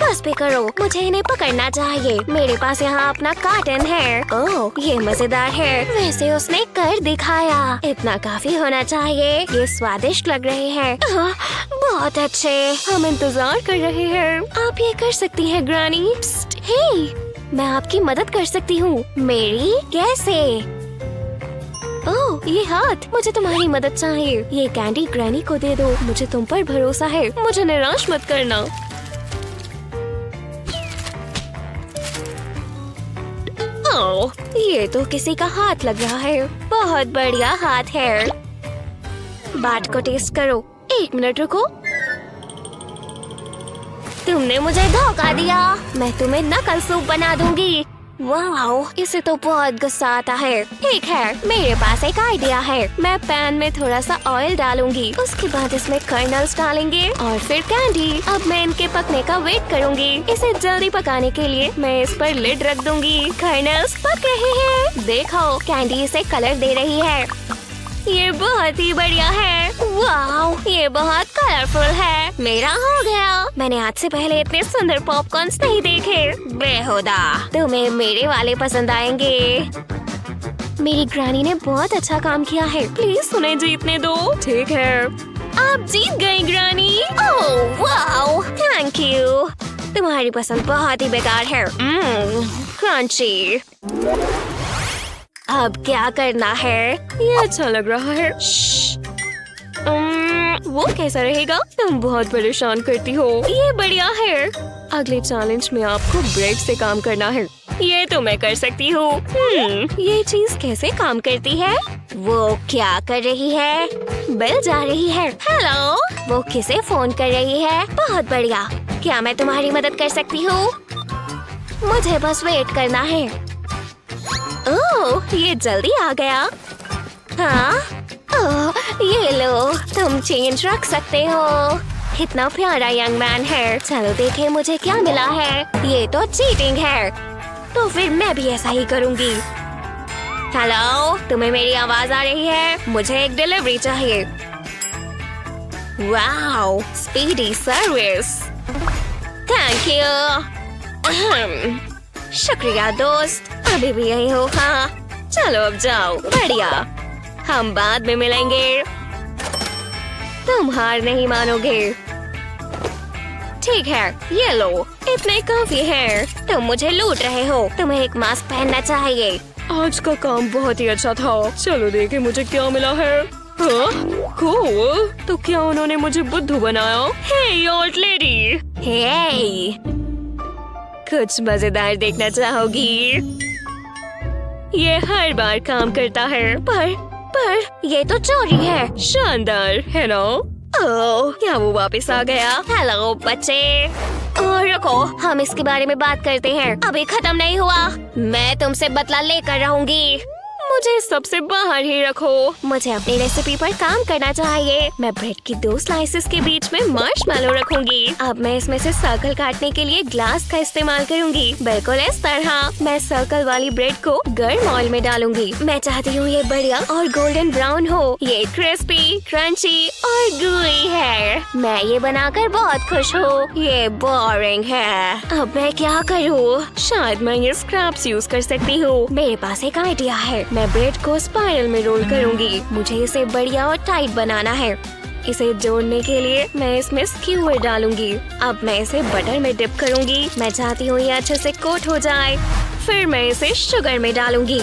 बस भी करो, मुझे इन्हें पकड़ना चाहिए। मेरे पास यहाँ अपना कार्टन है। ओह, ये मजेदार है। वैसे उसने कर दिखाया। इतना काफी होना चाहिए। ये स्वादिष्ट लग रहे हैं। बहुत अच्छे। हम इंतजार कर रहे हैं। आप ये कर सकती हैं ग्रानी। हे, मैं आपकी मदद कर सकती हूँ। मेरी कैसे? ओह, ये हाथ। मुझे तुम्हारी मदद चाहिए। ये कैंडी ग्रैनी को दे दो। मुझे तुम पर भरोसा है। मुझे निराश मत करना। ओह, ये तो किसी का हाथ लग रहा है। बहुत बढ़िया हाथ है। बाट को टेस्ट करो। 1 मिनट रुको। तुमने मुझे धोखा दिया। मैं तुम्हें नकल सूप बना दूंगी। वाओ, इसे तो बहुत गुस्सा आता है। ठीक है, मेरे पास एक आइडिया है। मैं पैन में थोड़ा सा ऑयल डालूंगी, उसके बाद इसमें कर्नल्स डालेंगे और फिर कैंडी। अब मैं इनके पकने का वेट करूंगी। इसे जल्दी पकाने के लिए मैं इस पर लिड रख दूंगी। कर्नल्स पक रहे हैं। देखो, कैंडी इसे कलर दे रही है। ये बहुत ही बढ़िया है। वाओ, ये बहुत कलरफुल है। मेरा हो गया। मैंने आज से पहले इतने सुंदर पॉपकॉर्न्स नहीं देखे। बेहुदा, तुम्हें मेरे वाले पसंद आएंगे। मेरी ग्रानी ने बहुत अच्छा काम किया है। प्लीज उन्हें जीतने दो। ठीक है, आप जीत गए granny. Oh wow, thank you. तुम्हारी पसंद बहुत ही बेकार है। क्रंची। अब क्या करना है? ये अच्छा लग रहा है। वो कैसा रहेगा? तुम बहुत परेशान करती हो। ये बढ़िया है। अगले चैलेंज में आपको ब्रेड से काम करना है। ये तो मैं कर सकती हूँ। ये चीज कैसे काम करती है? वो क्या कर रही है? बेल जा रही है। हेलो, वो किसे फोन कर रही है? बहुत बढ़िया। क्या मैं तुम्हारी मदद कर सकती हूँ? मुझे बस वेट करना है। ओह, ये जल्दी आ गया। हाँ, ओह, ये लो, तुम चेंज रख सकते हो। कितना प्यारा यंग मैन है। चलो देखें मुझे क्या मिला है। ये तो चीटिंग है। तो फिर मैं भी ऐसा ही करूँगी। हेलो, तुम्हें मेरी आवाज आ रही है? मुझे एक डिलीवरी चाहिए। Wow, speedy service. Thank you. शुक्रिया दोस्त, अभी भी यही हो। हाँ, चलो अब जाओ। बढ़िया, हम बाद में मिलेंगे। तुम हार नहीं मानोगे। ठीक है, ये लो, इतने काफी है। तुम मुझे लूट रहे हो। तुम्हें एक मास्क पहनना चाहिए। आज का काम बहुत ही अच्छा था। चलो देखे मुझे क्या मिला है। हाँ? cool। तो क्या उन्होंने मुझे बुद्धू बनाया? हे ओल्ड लेडी। हे, कुछ मजेदार देखना चाहोगी? ये हर बार काम करता है, पर ये तो चोरी है। शानदार है ना? ओह, क्या वो वापस आ गया? हेलो बच्चे। रुको, हम इसके बारे में बात करते हैं। अभी खत्म नहीं हुआ। मैं तुमसे बदला लेकर रहूंगी। मुझे सबसे बाहर ही रखो। मुझे अपनी रेसिपी पर काम करना चाहिए। मैं ब्रेड की 2 स्लाइसेस के बीच में मार्शमैलो रखूंगी। अब मैं इसमें से सर्कल काटने के लिए ग्लास का इस्तेमाल करूंगी। बिल्कुल इस तरह। मैं सर्कल वाली ब्रेड को गर्म ऑयल में डालूंगी। मैं चाहती हूँ ये बढ़िया और गोल्डन ब्राउन हो। ये क्रिस्पी, क्रंची और गूई है। मैं ये बनाकर बहुत खुश हूँ। ये बोरिंग है। अब मैं क्या करूँ? शायद मैं ये स्क्रैप्स यूज कर सकती हूँ। मेरे पास एक आइडिया है। मैं ब्रेड को स्पाइरल में रोल करूंगी। मुझे इसे बढ़िया और टाइट बनाना है। इसे जोड़ने के लिए मैं इसमें स्क्यूअर डालूंगी। अब मैं इसे बटर में डिप करूंगी। मैं चाहती हूँ ये अच्छे से कोट हो जाए। फिर मैं इसे शुगर में डालूंगी।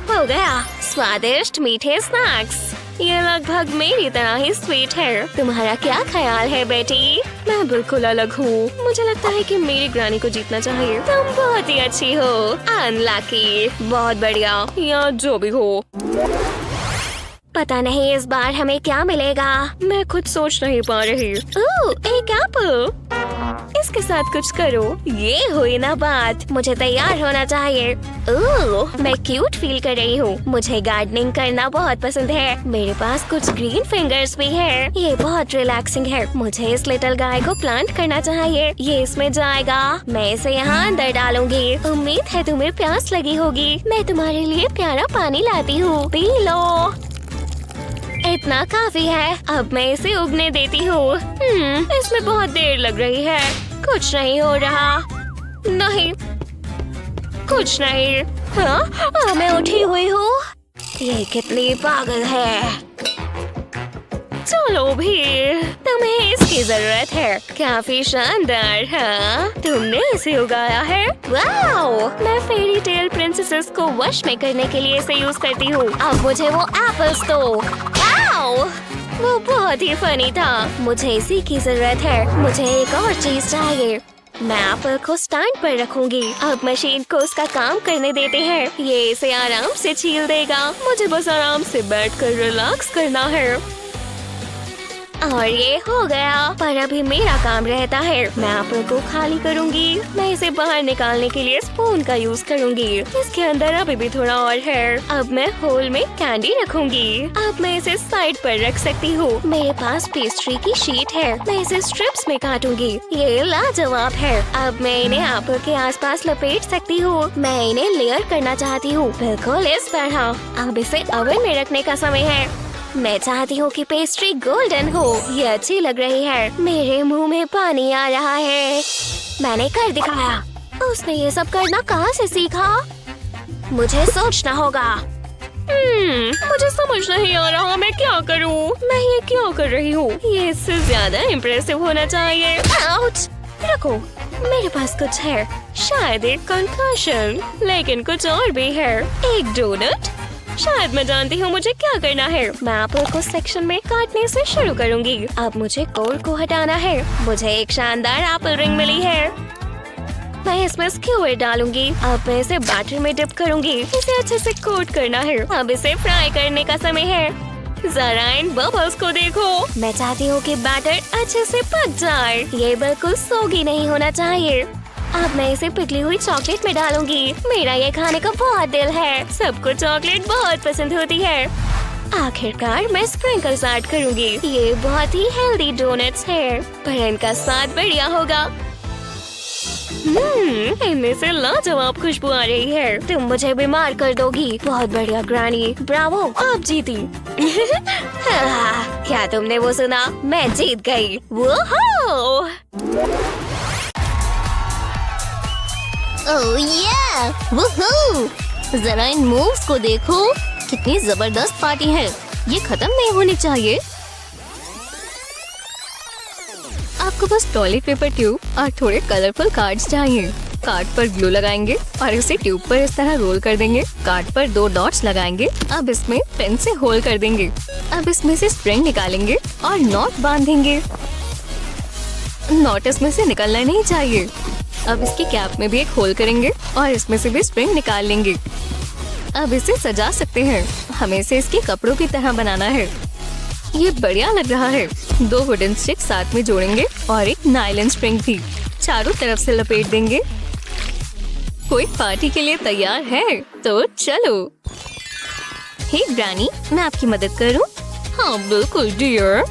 हो गया, स्वादिष्ट मीठे स्नैक्स। ये लगभग मेरी तरह ही स्वीट है। तुम्हारा क्या ख्याल है बेटी? मैं बिल्कुल अलग हूँ। मुझे लगता है कि मेरी ग्रानी को जीतना चाहिए। तुम बहुत ही अच्छी हो। अनलकी। बहुत बढ़िया, या जो भी हो। पता नहीं इस बार हमें क्या मिलेगा। मैं खुद सोच नहीं पा रही। ओह, एक एप्पल। इसके साथ कुछ करो। ये हुई ना बात। मुझे तैयार होना चाहिए। ओह, मैं क्यूट फील कर रही हूँ। मुझे गार्डनिंग करना बहुत पसंद है। मेरे पास कुछ ग्रीन फिंगर्स भी है। ये बहुत रिलैक्सिंग है। मुझे इस लिटिल गाय को प्लांट करना चाहिए। ये इसमें जाएगा। मैं इसे यहाँ अंदर डालूंगी। उम्मीद है तुम्हें प्यास लगी होगी। मैं तुम्हारे लिए प्यारा पानी लाती हूँ, पी लो। इतना काफी है। अब मैं इसे उगने देती हूँ। इसमें बहुत देर लग रही है। कुछ नहीं हो रहा। नहीं, कुछ नहीं। हाँ, मैं उठी हुई हूँ। ये कितनी पागल है। चलो भी, तुम्हें इसकी जरूरत है। काफी शानदार। हाँ, तुमने इसे उगाया है। वाओ! मैं फेरी टेल प्रिंसेसेस को वश में करने के लिए इसे यूज करती हूँ। अब मुझे वो एप्पल्स दो। वाओ! वो बहुत ही फनी था। मुझे इसी की जरूरत है। मुझे एक और चीज चाहिए। मैं एप्पल को स्टैंड पर रखूंगी। अब मशीन को उसका काम करने देते हैं। ये इसे आराम से छील देगा। मुझे बस आराम से बैठकर रिलैक्स करना है। और ये हो गया। पर अभी मेरा काम रहता है। मैं एप्पल को खाली करूंगी। मैं इसे बाहर निकालने के लिए स्पून का यूज करूंगी। इसके अंदर अभी भी थोड़ा और है। अब मैं होल में कैंडी रखूंगी। अब मैं इसे साइड पर रख सकती हूँ। मेरे पास पेस्ट्री की शीट है। मैं इसे स्ट्रिप्स में काटूंगी। ये लाजवाब है। अब मैं इन्हें एप्पल के आसपास लपेट सकती हूँ। मैं इन्हें लेयर करना चाहती हूँ, बिल्कुल इस तरह। अब इसे ओवन में रखने का समय है। मैं चाहती हूँ कि पेस्ट्री गोल्डन हो। ये अच्छी लग रही है। मेरे मुंह में पानी आ रहा है। मैंने कर दिखाया। उसने ये सब करना कहाँ से सीखा? मुझे सोचना होगा। मुझे समझ नहीं आ रहा मैं क्या करूँ। मैं ये क्या कर रही हूँ? ये इससे ज्यादा इम्प्रेसिव होना चाहिए। आउच! रखो, मेरे पास कुछ है। शायद एक कंकशन, लेकिन कुछ और भी है। एक डोनट। शायद मैं जानती हूँ मुझे क्या करना है। मैं एप्पल को सेक्शन में काटने से शुरू करूँगी। अब मुझे कोर को हटाना है। मुझे एक शानदार एप्पल रिंग मिली है। मैं इसमें स्क्यूर डालूंगी। अब मैं इसे बैटर में डिप करूँगी। इसे अच्छे से कोट करना है। अब इसे फ्राई करने का समय है। जरा इन बबल्स को देखो। मैं चाहती हूँ कि बैटर अच्छे से पक जाए। ये बिल्कुल सोगी नहीं होना चाहिए। अब मैं इसे पिघली हुई चॉकलेट में डालूंगी। मेरा ये खाने का बहुत दिल है। सबको चॉकलेट बहुत पसंद होती है। आखिरकार मैं स्प्रिंकल्स ऐड करूंगी। ये बहुत ही हेल्दी डोनट्स है, पर इनका स्वाद बढ़िया होगा। इनमें से लाजवाब खुशबू आ रही है। तुम मुझे बीमार कर दोगी। बहुत बढ़िया ग्रानी, ब्रावो, आप जीती। क्या तुमने वो सुना? मैं जीत गई। वो ओह ये, वूहू! जरा इन मूव्स को देखो। कितनी जबरदस्त पार्टी है। ये खत्म नहीं होनी चाहिए। आपको बस टॉयलेट पेपर ट्यूब और थोड़े कलरफुल कार्ड्स चाहिए। कार्ड पर ग्लू लगाएंगे और इसे ट्यूब पर इस तरह रोल कर देंगे। कार्ड पर 2 डॉट्स लगाएंगे। अब इसमें पेन से होल कर देंगे। अब इसमें से स्प्रिंग निकालेंगे और नॉट बांधेंगे। नॉट इसमें से निकलना नहीं चाहिए। अब इसकी कैप में भी एक होल करेंगे और इसमें से भी स्प्रिंग निकाल लेंगे। अब इसे सजा सकते हैं। हमें इसे इसके कपड़ों की तरह बनाना है। ये बढ़िया लग रहा है। 2 वुडन स्टिक साथ में जोड़ेंगे और एक नायलॉन स्प्रिंग भी चारों तरफ से लपेट देंगे। कोई पार्टी के लिए तैयार है? तो चलो। हे ग्रानी, मैं आपकी मदद करूं? हाँ बिल्कुल डियर।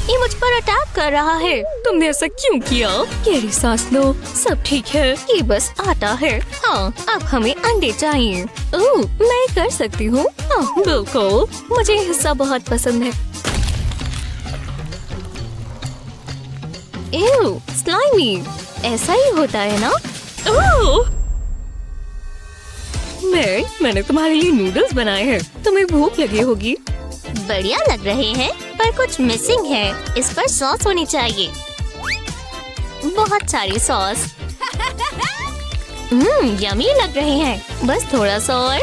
ये मुझ पर अटैक कर रहा है। तुमने ऐसा क्यों किया? गहरी सांस लो, सब ठीक है। ये बस आटा है। हाँ, अब हमें अंडे चाहिए। ओह, मैं कर सकती हूँ। हाँ बिल्कुल, मुझे ये हिस्सा बहुत पसंद है। एव, स्लाइमी, ऐसा ही होता है ना? ओह, मैंने तुम्हारे लिए नूडल्स बनाए हैं। तुम्हें भूख लगी होगी। बढ़िया लग रहे हैं, पर कुछ मिसिंग है। इस पर सॉस होनी चाहिए। बहुत सारी सॉस। यमी लग रहे हैं। बस थोड़ा सा और।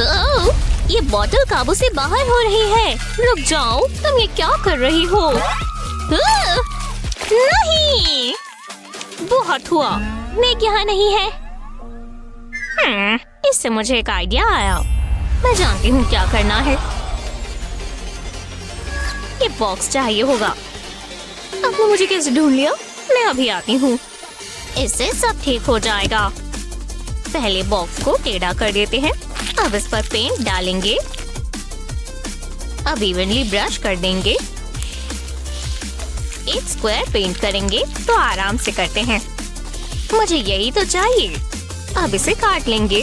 ओह, ये बॉटल काबू से बाहर हो रही है। रुक जाओ, तुम ये क्या कर रही हो? नहीं, बहुत हुआ। मेग यहाँ नहीं है। इससे मुझे एक आइडिया आया। मैं जानती हूँ क्या करना है। ये बॉक्स चाहिए होगा। आपने मुझे कैसे ढूंढ लिया? मैं अभी आती हूँ। इससे सब ठीक हो जाएगा। पहले बॉक्स को टेढ़ा कर देते हैं। अब इस पर पेंट डालेंगे। अब इवनली ब्रश कर देंगे। एक स्क्वायर पेंट करेंगे तो आराम से करते हैं। मुझे यही तो चाहिए। अब इसे काट लेंगे।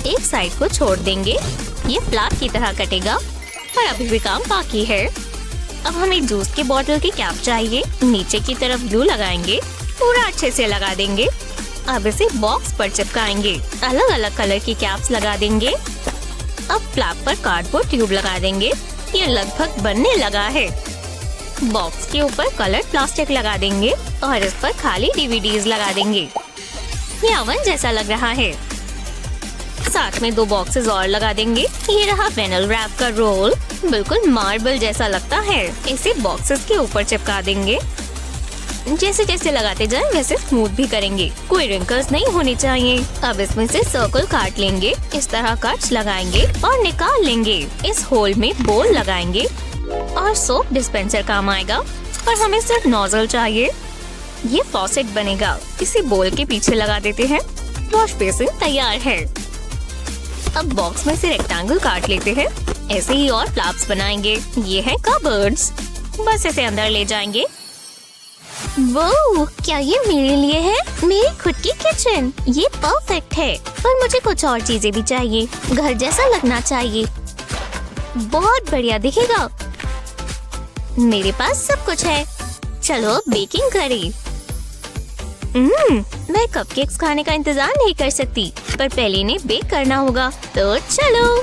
एक साइड को छोड़ देंगे। ये फ्लैट की तरह कटेगा। और अभी भी काम बाकी है। अब हमें जूस की बोतल की कैप चाहिए। नीचे की तरफ ग्लू लगाएंगे। पूरा अच्छे से लगा देंगे। अब इसे बॉक्स पर चिपकाएंगे। अलग अलग कलर की कैप्स लगा देंगे। अब फ्लैप पर कार्डबोर्ड ट्यूब लगा देंगे। ये लगभग बनने लगा है। बॉक्स के ऊपर कलर प्लास्टिक लगा देंगे और इस पर खाली डीवीडीज लगा देंगे। ये ओवन जैसा लग रहा है। साथ में 2 बॉक्सेस और लगा देंगे। ये रहा विनिल रैप का रोल। बिल्कुल मार्बल जैसा लगता है। इसे बॉक्सेस के ऊपर चिपका देंगे। जैसे जैसे लगाते जाएं वैसे स्मूथ भी करेंगे। कोई रिंकल्स नहीं होने चाहिए। अब इसमें से सर्कल काट लेंगे। इस तरह कट्स लगाएंगे और निकाल लेंगे। इस होल में बोल लगाएंगे और सोप डिस्पेंसर काम आएगा। और हमें सिर्फ नोजल चाहिए। ये फॉसेट बनेगा। इसे बोल के पीछे लगा देते हैं। वॉश बेसिन तैयार है। अब बॉक्स में से रेक्टेंगल काट लेते हैं। ऐसे ही और फ्लैप्स बनाएंगे। ये है कबर्ड्स। बस इसे अंदर ले जाएंगे। वो क्या ये मेरे लिए है? मेरी खुद की किचन। ये परफेक्ट है। पर मुझे कुछ और चीजें भी चाहिए। घर जैसा लगना चाहिए। बहुत बढ़िया दिखेगा। मेरे पास सब कुछ है। चलो बेकिंग करें। मैं कपकेक्स खाने का इंतजार नहीं कर सकती। पर पहले इन्हें बेक करना होगा। तो चलो।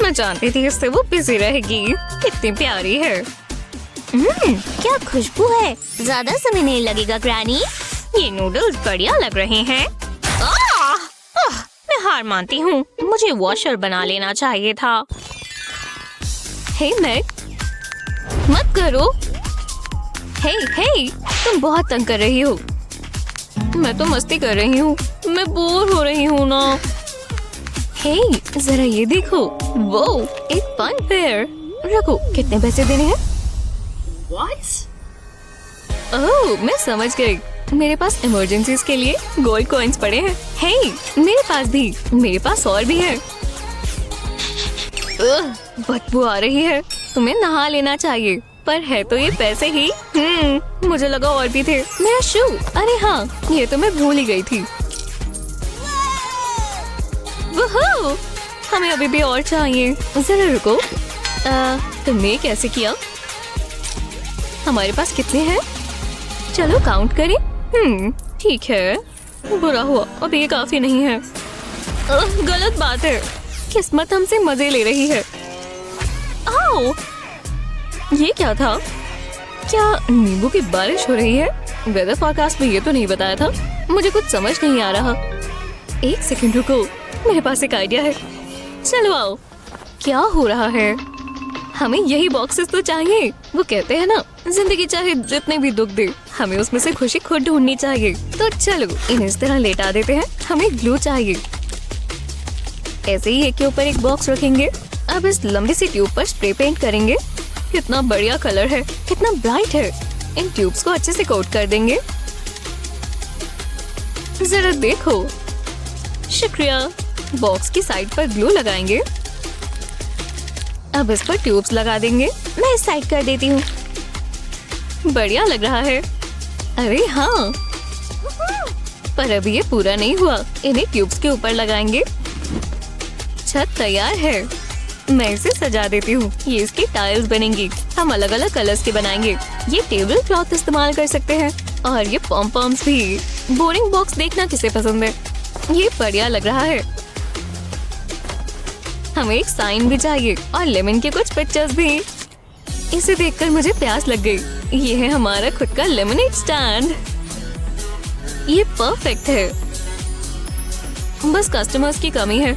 मैं जानती थी इससे वो बिजी रहेगी। कितनी प्यारी है। क्या खुशबू है। ज्यादा समय नहीं लगेगा ग्रैनी। ये नूडल्स बढ़िया लग रहे हैं। मैं हार मानती हूँ। मुझे वॉशर बना लेना चाहिए था। हे मैग, मत करो। हे, तुम बहुत तंग कर रही हो। मैं तो मस्ती कर रही हूँ। मैं बोर हो रही हूँ ना। हे, जरा ये देखो। वो एक फन फेयर। रखो, कितने पैसे देने हैं? ओह, मैं समझ गई। मेरे पास इमरजेंसीज के लिए गोल्ड कॉइन्स पड़े हैं। हे, मेरे पास भी। मेरे पास और भी है। बदबू आ रही है। तुम्हें नहा लेना चाहिए। पर है तो ये पैसे ही। मुझे लगा और भी थे। मेरा शू। अरे हाँ, ये तो मैं भूल ही गई थी। वोहो, हमें अभी भी और चाहिए। जरा रुको। तुमने कैसे किया? हमारे पास कितने हैं? चलो काउंट करें। ठीक है। बुरा हुआ, अब ये काफी नहीं है। गलत बात है। किस्मत हमसे मजे ले रही है। आओ, ये क्या था? क्या नींबू की बारिश हो रही है? वेदर फोरकास्ट में ये तो नहीं बताया था। मुझे कुछ समझ नहीं आ रहा। एक सेकंड रुको, मेरे पास एक आइडिया है। चलो आओ। क्या हो रहा है? हमें यही बॉक्सेस तो चाहिए। वो कहते हैं ना, जिंदगी चाहे जितने भी दुख दे, हमें उसमें से खुशी खुद ढूंढनी चाहिए। तो चलो इन्हें इस तरह लेटा देते हैं। हमें ग्लू चाहिए। ऐसे ही एक के ऊपर एक बॉक्स रखेंगे। अब इस लंबी सी ट्यूब पर स्प्रे पेंट करेंगे। कितना बढ़िया कलर है, कितना ब्राइट है। इन ट्यूब्स को अच्छे से कोट कर देंगे। जरा देखो। शुक्रिया। बॉक्स की साइड पर ग्लू लगाएंगे। अब इस पर ट्यूब्स लगा देंगे। मैं इस साइड कर देती हूँ। बढ़िया लग रहा है। अरे हाँ, पर अभी ये पूरा नहीं हुआ। इन्हें ट्यूब्स के ऊपर लगाएंगे। छत तैयार है। मैं इसे सजा देती हूँ। ये इसकी टाइल्स बनेंगी। हम अलग अलग कलर्स के बनाएंगे। ये टेबल क्लॉथ इस्तेमाल कर सकते हैं। और ये पॉम पॉम्स भी। बोरिंग बॉक्स देखना किसे पसंद है। ये बढ़िया लग रहा है। हमें एक साइन भी चाहिए और लेमन के कुछ पिक्चर्स भी। इसे देखकर मुझे प्यास लग गई। ये है हमारा खुद का लेमनेड स्टैंड। ये परफेक्ट है। बस कस्टमर्स की कमी है।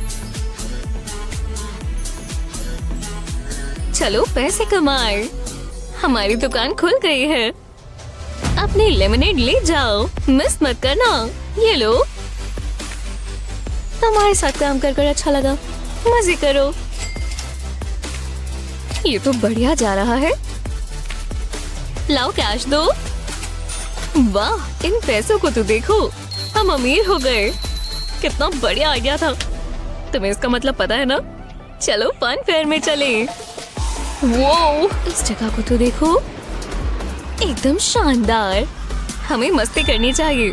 चलो पैसे कमाए, हमारी दुकान खुल गई है। अपनी लेमनेड ले जाओ, मिस मत करना। ये लो, तुम्हारे साथ काम कर अच्छा लगा, मजे करो। ये तो बढ़िया जा रहा है। लाओ कैश दो। वाह, इन पैसों को तो देखो, हम अमीर हो गए। कितना बढ़िया आइडिया था। तुम्हें इसका मतलब पता है ना? चलो फन फेयर में चले। वो इस जगह को तो देखो, एकदम शानदार। हमें मस्ती करनी चाहिए।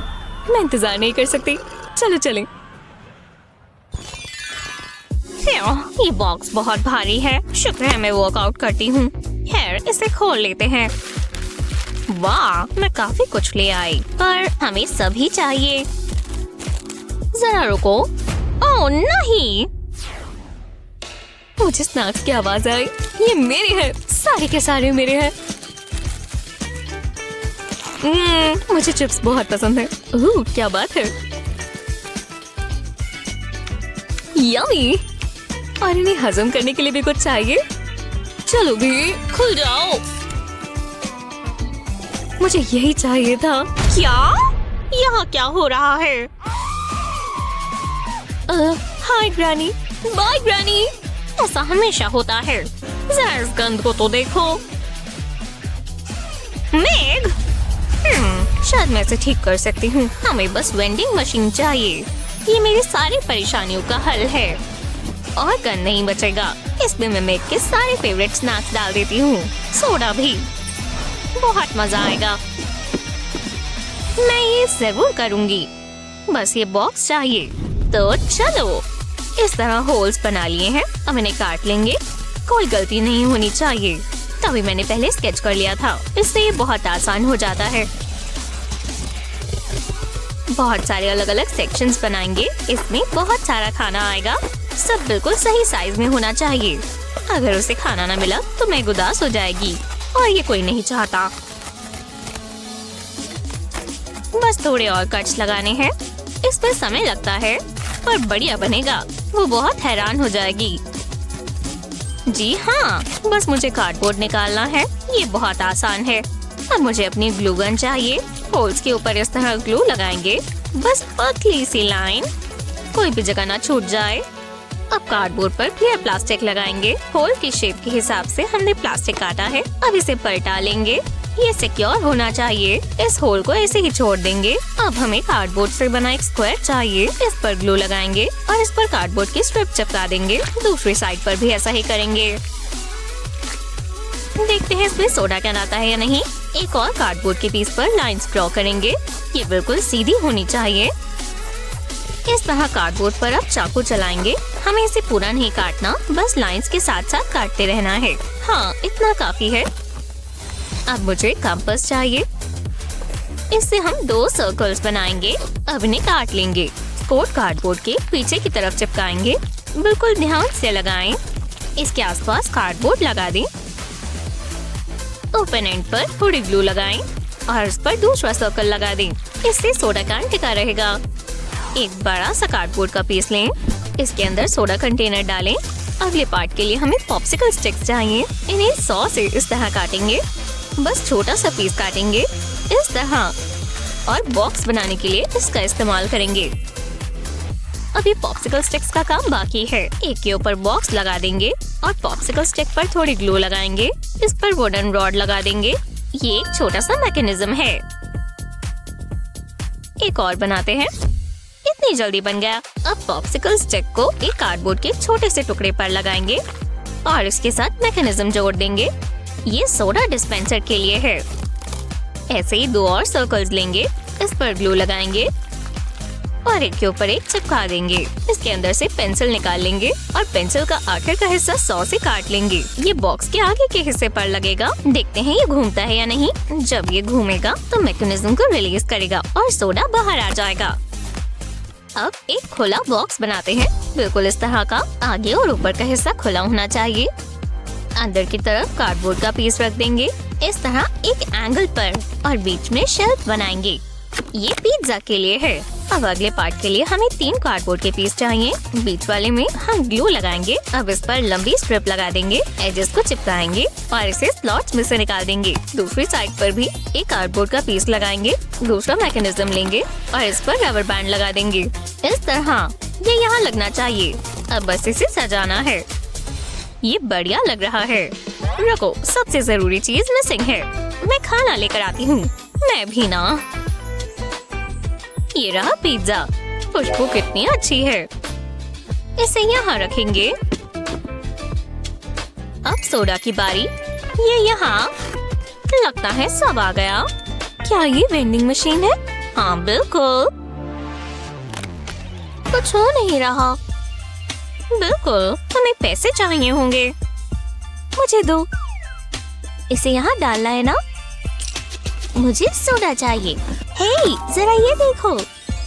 मैं इंतजार नहीं कर सकती। चलो चलें। ये बॉक्स बहुत भारी है। शुक्र है मैं वर्कआउट करती हूँ। खैर इसे खोल लेते हैं। वाह, मैं काफी कुछ ले आई, पर हमें सभी चाहिए। जरा रुको। ओह नहीं, मुझे स्नैक्स की आवाज आई। ये मेरे हैं, सारे के सारे मेरे हैं। मुझे चिप्स बहुत पसंद है। क्या बात है, यम्मी। और इन्हें हजम करने के लिए भी कुछ चाहिए। चलो भी खुल जाओ। मुझे यही चाहिए था। क्या यहाँ क्या हो रहा है? Hi granny. Bye granny. ऐसा हमेशा होता है। जरा इस गंद को तो देखो। मेग, शायद मैं इसे ठीक कर सकती हूँ। हमें बस वेंडिंग मशीन चाहिए। ये मेरी सारी परेशानियों का हल है। और गन नहीं बचेगा। इसमें मैं मेग के सारे फेवरेट स्नैक्स डाल देती हूँ, सोडा भी। बहुत मजा आएगा। मैं ये जरूर करूँगी। बस ये बॉक्स चाहिए। तो चलो, इस तरह होल्स बना लिए हैं। अब इन्हें काट लेंगे। कोई गलती नहीं होनी चाहिए। तभी मैंने पहले स्केच कर लिया था, इससे ये बहुत आसान हो जाता है। बहुत सारे अलग अलग सेक्शंस बनाएंगे। इसमें बहुत सारा खाना आएगा। सब बिल्कुल सही साइज में होना चाहिए। अगर उसे खाना न मिला तो मैं उदास हो जाएगी, और ये कोई नहीं चाहता। बस थोड़े और कट्स लगाने हैं। इसमें समय लगता है, पर बढ़िया बनेगा। वो बहुत हैरान हो जाएगी। जी हाँ, बस मुझे कार्डबोर्ड निकालना है। ये बहुत आसान है। अब मुझे अपनी ग्लू गन चाहिए। होल्स के ऊपर इस तरह ग्लू लगाएंगे। बस पतली सी लाइन, कोई भी जगह ना छूट जाए। अब कार्डबोर्ड पर क्लियर प्लास्टिक लगाएंगे। होल की शेप के हिसाब से हमने प्लास्टिक काटा है। अब इसे पलटा लेंगे। ये सिक्योर होना चाहिए। इस होल को ऐसे ही छोड़ देंगे। अब हमें कार्डबोर्ड से बना एक स्क्वायर चाहिए। इस पर ग्लू लगाएंगे और इस पर कार्डबोर्ड की स्ट्रिप चिपका देंगे। दूसरी साइड पर भी ऐसा ही करेंगे। देखते हैं इसमें सोडा कैन आता है या नहीं। एक और कार्डबोर्ड के पीस पर लाइंस ड्रॉ करेंगे। ये बिल्कुल सीधी होनी चाहिए। इस तरह कार्डबोर्ड पर अब चाकू चलाएंगे। हमें इसे पूरा नहीं काटना, बस लाइंस के साथ साथ काटते रहना है। हाँ, इतना काफी है। अब मुझे कंपास चाहिए। इससे हम 2 सर्कल्स बनाएंगे। अब इन्हें काट लेंगे। कोट कार्डबोर्ड के पीछे की तरफ चिपकाएंगे। बिल्कुल ध्यान से लगाएं। इसके आसपास कार्डबोर्ड लगा दें। ओपन एंड पर थोड़ी ग्लू लगाएं और इस पर दूसरा सर्कल लगा दें। इससे सोडा कैन टिका रहेगा। एक बड़ा सा कार्डबोर्ड का पीस लें। इसके अंदर सोडा कंटेनर डालें। अगले पार्ट के लिए हमें पॉप्सिकल स्टिक्स चाहिए। इन्हें 100 से इस तरह काटेंगे। बस छोटा सा पीस काटेंगे इस तरह, और बॉक्स बनाने के लिए इसका इस्तेमाल करेंगे। अभी पॉप्सिकल स्टिक्स का काम बाकी है। एक के ऊपर बॉक्स लगा देंगे और पॉप्सिकल स्टिक पर थोड़ी ग्लू लगाएंगे। इस पर वुडन रॉड लगा देंगे। ये एक छोटा सा मैकेनिज्म है। एक और बनाते हैं। इतनी जल्दी बन गया। अब पॉप्सिकल स्टिक को एक कार्डबोर्ड के छोटे से टुकड़े पर लगाएंगे और इसके साथ मैकेनिज्म जोड़ देंगे। ये सोडा डिस्पेंसर के लिए है। ऐसे ही 2 और सर्कल्स लेंगे। इस पर ग्लू लगाएंगे और एक के ऊपर एक चिपका देंगे। इसके अंदर से पेंसिल निकाल लेंगे और पेंसिल का आखिर का हिस्सा 100 से काट लेंगे। ये बॉक्स के आगे के हिस्से पर लगेगा। देखते हैं ये घूमता है या नहीं। जब ये घूमेगा तो मैकेनिज्म को रिलीज करेगा और सोडा बाहर आ जाएगा। अब एक खुला बॉक्स बनाते हैं। बिल्कुल इस तरह का। आगे और ऊपर का हिस्सा खुला होना चाहिए। अंदर की तरफ कार्डबोर्ड का पीस रख देंगे इस तरह एक एंगल पर, और बीच में शेल्फ बनाएंगे। ये पिज्जा के लिए है। अब अगले पार्ट के लिए हमें 3 कार्डबोर्ड के पीस चाहिए। बीच वाले में हम ग्लू लगाएंगे। अब इस पर लंबी स्ट्रिप लगा देंगे, एजेस को चिपकाएंगे और इसे स्लॉट्स में से निकाल देंगे। दूसरी साइड पर भी एक कार्डबोर्ड का पीस लगाएंगे। दूसरा मैकेनिज्म लेंगे और इस पर रबर बैंड लगा देंगे। इस तरह ये यहाँ लगना चाहिए। अब बस इसे सजाना है। ये बढ़िया लग रहा है। रुको, सबसे जरूरी चीज मिसिंग है। मैं खाना लेकर आती हूँ। मैं भी ना। ये रहा पिज्जा। खुशबू कितनी अच्छी है। इसे यहाँ रखेंगे। अब सोडा की बारी। ये यहाँ। लगता है सब आ गया। क्या ये वेंडिंग मशीन है? हाँ बिल्कुल। कुछ हो नहीं रहा। बिल्कुल, हमें पैसे चाहिए होंगे। मुझे दो। इसे यहाँ डालना है ना? मुझे सोडा चाहिए। हे, जरा ये देखो।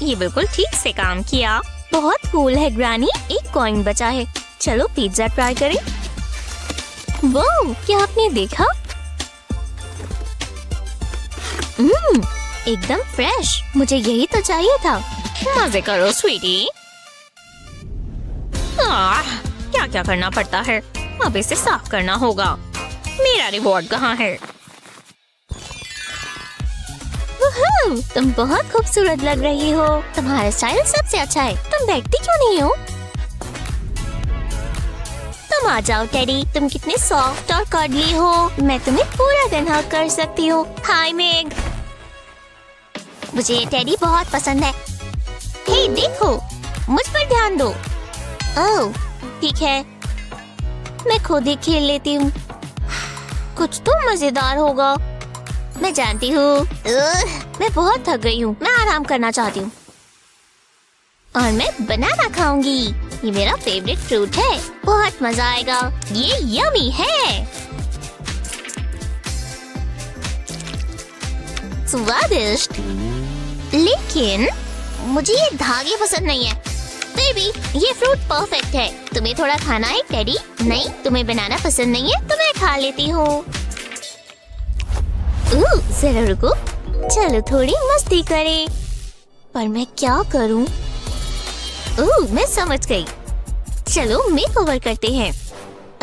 ये बिल्कुल ठीक से काम किया। बहुत कूल है ग्रानी। एक कॉइन बचा है। चलो पिज्जा ट्राई करें। वो क्या आपने देखा? एकदम फ्रेश। मुझे यही तो चाहिए था। मजे करो स्वीटी। क्या क्या करना पड़ता है। अब इसे साफ करना होगा। मेरा रिवॉर्ड कहाँ है? तुम बहुत खूबसूरत लग रही हो। तुम्हारा स्टाइल सबसे अच्छा है। तुम बैठती क्यों नहीं हो? तुम आ जाओ टेडी। तुम कितने सॉफ्ट और कर्डली हो। मैं तुम्हें पूरा दिन हग कर सकती हूँ। हाय मेग। मुझे ये टेडी बहुत पसंद है। हे देखो, मुझ पर ध्यान दो। ओह ठीक है, मैं खुद ही खेल लेती हूँ। कुछ तो मजेदार होगा। मैं जानती हूँ। मैं बहुत थक गई हूँ। मैं आराम करना चाहती हूँ। और मैं बनाना खाऊंगी। ये मेरा फेवरेट फ्रूट है। बहुत मजा आएगा। ये यमी है। स्वादिष्ट। लेकिन मुझे ये धागे पसंद नहीं है। फिर भी ये फ्रूट परफेक्ट है। तुम्हें थोड़ा खाना है टेडी? नहीं, तुम्हें बनाना पसंद नहीं है तो मैं खा लेती हूँ। जरा रुको। चलो थोड़ी मस्ती करें। पर मैं क्या करूँ? मैं समझ गई। चलो मेकओवर करते हैं।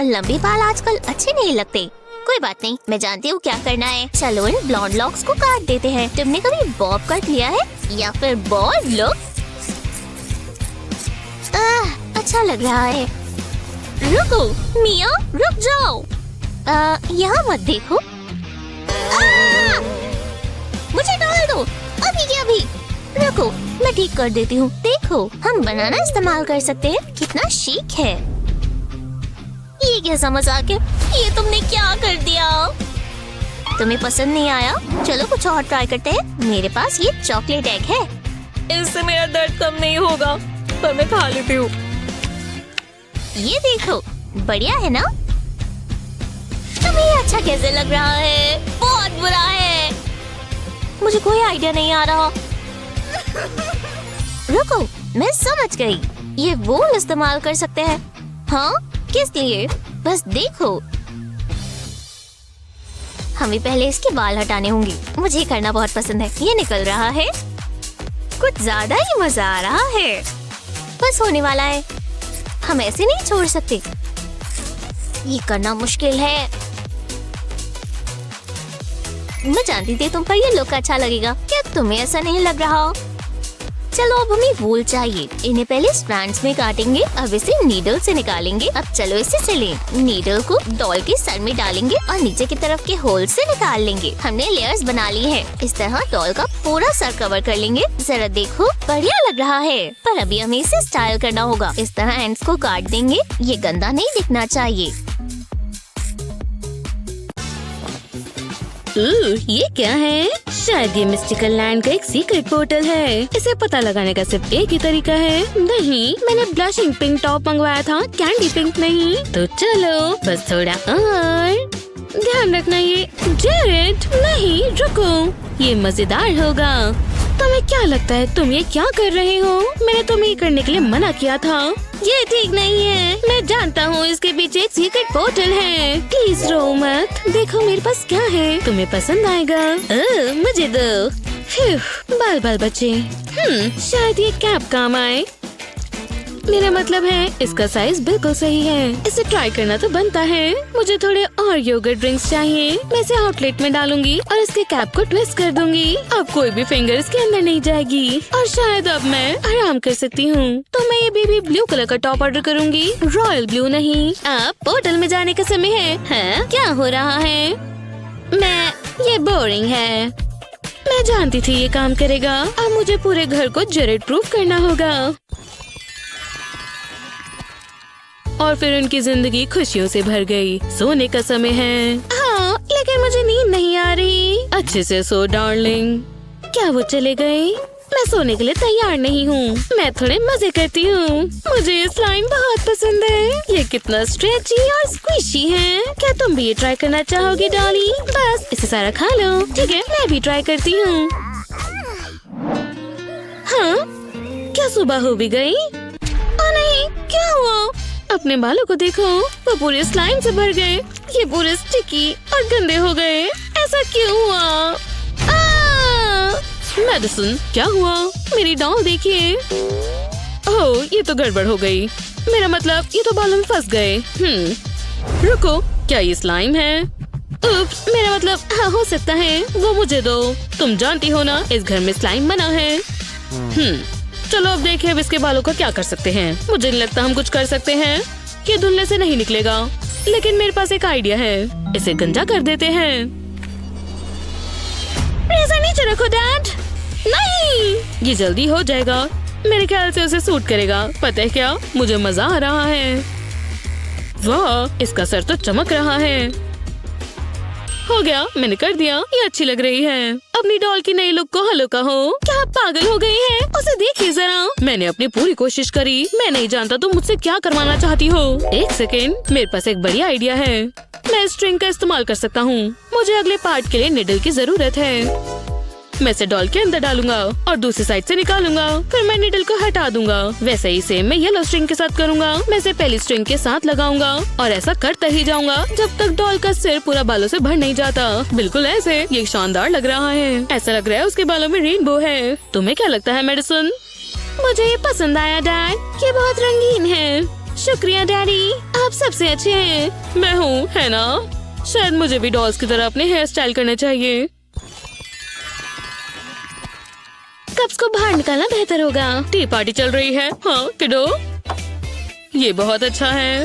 लंबे बाल आजकल अच्छे नहीं लगते। कोई बात नहीं, मैं जानती हूँ क्या करना है। चलो इन ब्लॉन्ड लॉक्स को काट देते हैं। तुमने कभी बॉब कट लिया है या फिर बॉल्ड लुक? अच्छा लग रहा है। रुको मिया, रुक जाओ। यहाँ मत देखो। मुझे डाल दो अभी के अभी। रुको, मैं ठीक कर देती हूँ। देखो, हम बनाना इस्तेमाल कर सकते हैं। कितना शीक है। ये कैसा मजाक है? ये तुमने क्या कर दिया? तुम्हें पसंद नहीं आया? चलो कुछ और ट्राई करते हैं। मेरे पास ये चॉकलेट एग है। इससे मेरा दर्द कम नहीं होगा, पर मैं खा लेती हूँ। ये देखो, बढ़िया है ना? तुम्हें अच्छा कैसे लग रहा है? बहुत बुरा है। मुझे कोई आइडिया नहीं आ रहा। रुको, मैं समझ गई। ये वूल इस्तेमाल कर सकते हैं। हाँ, किस लिए? बस देखो। हमें पहले इसके बाल हटाने होंगे। मुझे करना बहुत पसंद है। ये निकल रहा है। कुछ ज्यादा ही मजा आ रहा है। बस होने वाला है। हम ऐसे नहीं छोड़ सकते। ये करना मुश्किल है। मैं जानती थी तुम पर ये लुक अच्छा लगेगा। क्या तुम्हें ऐसा नहीं लग रहा? चलो अब हमें वूल चाहिए। इन्हें पहले स्ट्रैंड्स में काटेंगे। अब इसे नीडल से निकालेंगे। अब चलो इसे सिलें। नीडल को डॉल के सर में डालेंगे और नीचे की तरफ के होल से निकाल लेंगे। हमने लेयर्स बना ली हैं। इस तरह डॉल का पूरा सर कवर कर लेंगे। जरा देखो, बढ़िया लग रहा है। पर अभी हमें इसे स्टाइल करना होगा। इस तरह एंड्स को काट देंगे। ये गंदा नहीं दिखना चाहिए। ये क्या है? शायद ये मिस्टिकल लैंड का एक सीक्रेट पोर्टल है। इसे पता लगाने का सिर्फ एक ही तरीका है। नहीं, मैंने ब्लशिंग पिंक टॉप मंगवाया था, कैंडी पिंक नहीं। तो चलो बस थोड़ा और ध्यान रखना। ये जेरेड नहीं, रुको, ये मजेदार होगा। तुम्हें क्या लगता है तुम ये क्या कर रहे हो? मैंने तुम्हें ये करने के लिए मना किया था। ये ठीक नहीं है। मैं जानता हूँ इसके पीछे एक सीक्रेट पोर्टल है। प्लीज रो मत। देखो मेरे पास क्या है, तुम्हें पसंद आएगा। मुझे दो। बाल बाल बचे। शायद ये कैप काम आए। मेरा मतलब है इसका साइज बिल्कुल सही है। इसे ट्राई करना तो बनता है। मुझे थोड़े और योगर्ट ड्रिंक्स चाहिए। मैं इसे आउटलेट में डालूंगी और इसके कैप को ट्विस्ट कर दूंगी। अब कोई भी फिंगर इसके अंदर नहीं जाएगी और शायद अब मैं आराम कर सकती हूँ। तो मैं ये बेबी ब्लू कलर का टॉप ऑर्डर करूंगी, रॉयल ब्लू नहीं। अब पोर्टल में जाने का समय है। हाँ, क्या हो रहा है? ये बोरिंग है। मैं जानती थी ये काम करेगा। अब मुझे पूरे घर को जेरेट प्रूफ करना होगा और फिर उनकी जिंदगी खुशियों से भर गई। सोने का समय है। हाँ, लेकिन मुझे नींद नहीं आ रही। अच्छे से सो डार्लिंग। क्या वो चले गए? मैं सोने के लिए तैयार नहीं हूँ। मैं थोड़े मजे करती हूँ। मुझे ये स्लाइम बहुत पसंद है। ये कितना स्ट्रेची और स्क्विशी है। क्या तुम भी ये ट्राई करना चाहोगी डॉली? बस इसे सारा खा लो। ठीक है, मैं भी ट्राई करती हूँ। हाँ, क्या सुबह हो भी गई? ओ नहीं, क्या हुआ? अपने बालों को देखो, वो पूरे स्लाइम से भर गए। ये पूरे स्टिकी और गंदे हो गए। ऐसा क्यों हुआ? मेडिसन, क्या हुआ? मेरी डॉल देखिए। ओह, ये तो गड़बड़ हो गई। मेरा मतलब ये तो बालों में फंस गए। रुको, क्या ये स्लाइम है? उप्स, मेरा मतलब हाँ, हो सकता है। वो मुझे दो। तुम जानती हो ना, इस घर में स्लाइम मना है। चलो अब देखें अब इसके बालों का क्या कर सकते हैं। मुझे नहीं लगता हम कुछ कर सकते हैं। ये धुलने से नहीं निकलेगा, लेकिन मेरे पास एक आइडिया है। इसे गंजा कर देते हैं। रेज़र नीचे रखो डैड। नहीं, ये जल्दी हो जाएगा। मेरे ख्याल से उसे सूट करेगा। पता है क्या, मुझे मजा आ रहा है। वाह, इसका सर तो चमक रहा है। हो गया, मैंने कर दिया। ये अच्छी लग रही है। अपनी डॉल की नई लुक को हलो कहो। क्या आप पागल हो गई हैं? उसे देखिए जरा। मैंने अपनी पूरी कोशिश करी। मैं नहीं जानता तुम मुझसे क्या करवाना चाहती हो। एक सेकेंड, मेरे पास एक बढ़िया आइडिया है। मैं स्ट्रिंग का इस्तेमाल कर सकता हूँ। मुझे अगले पार्ट के लिए निडल की जरूरत है। मैं इसे डॉल के अंदर डालूंगा और दूसरी साइड से निकालूंगा। फिर मैं निडल को हटा दूंगा। वैसे ही सेम मैं येलो स्ट्रिंग के साथ करूंगा। मैं इसे पहली स्ट्रिंग के साथ लगाऊंगा और ऐसा करता ही जाऊंगा जब तक डॉल का सिर पूरा बालों से भर नहीं जाता। बिल्कुल ऐसे। ये शानदार लग रहा है। ऐसा लग रहा है उसके बालों में रेनबो है। तुम्हें क्या लगता है मेडिसन? मुझे ये पसंद आया डैड। ये बहुत रंगीन है। शुक्रिया डैडी, आप सबसे अच्छे हैं। मैं हूँ, है ना? शायद मुझे भी डॉल्स की तरह अपने हेयर स्टाइल करने चाहिए। कप्स को बाहर निकालना बेहतर होगा। टी पार्टी चल रही है। हाँ किडो, ये बहुत अच्छा है।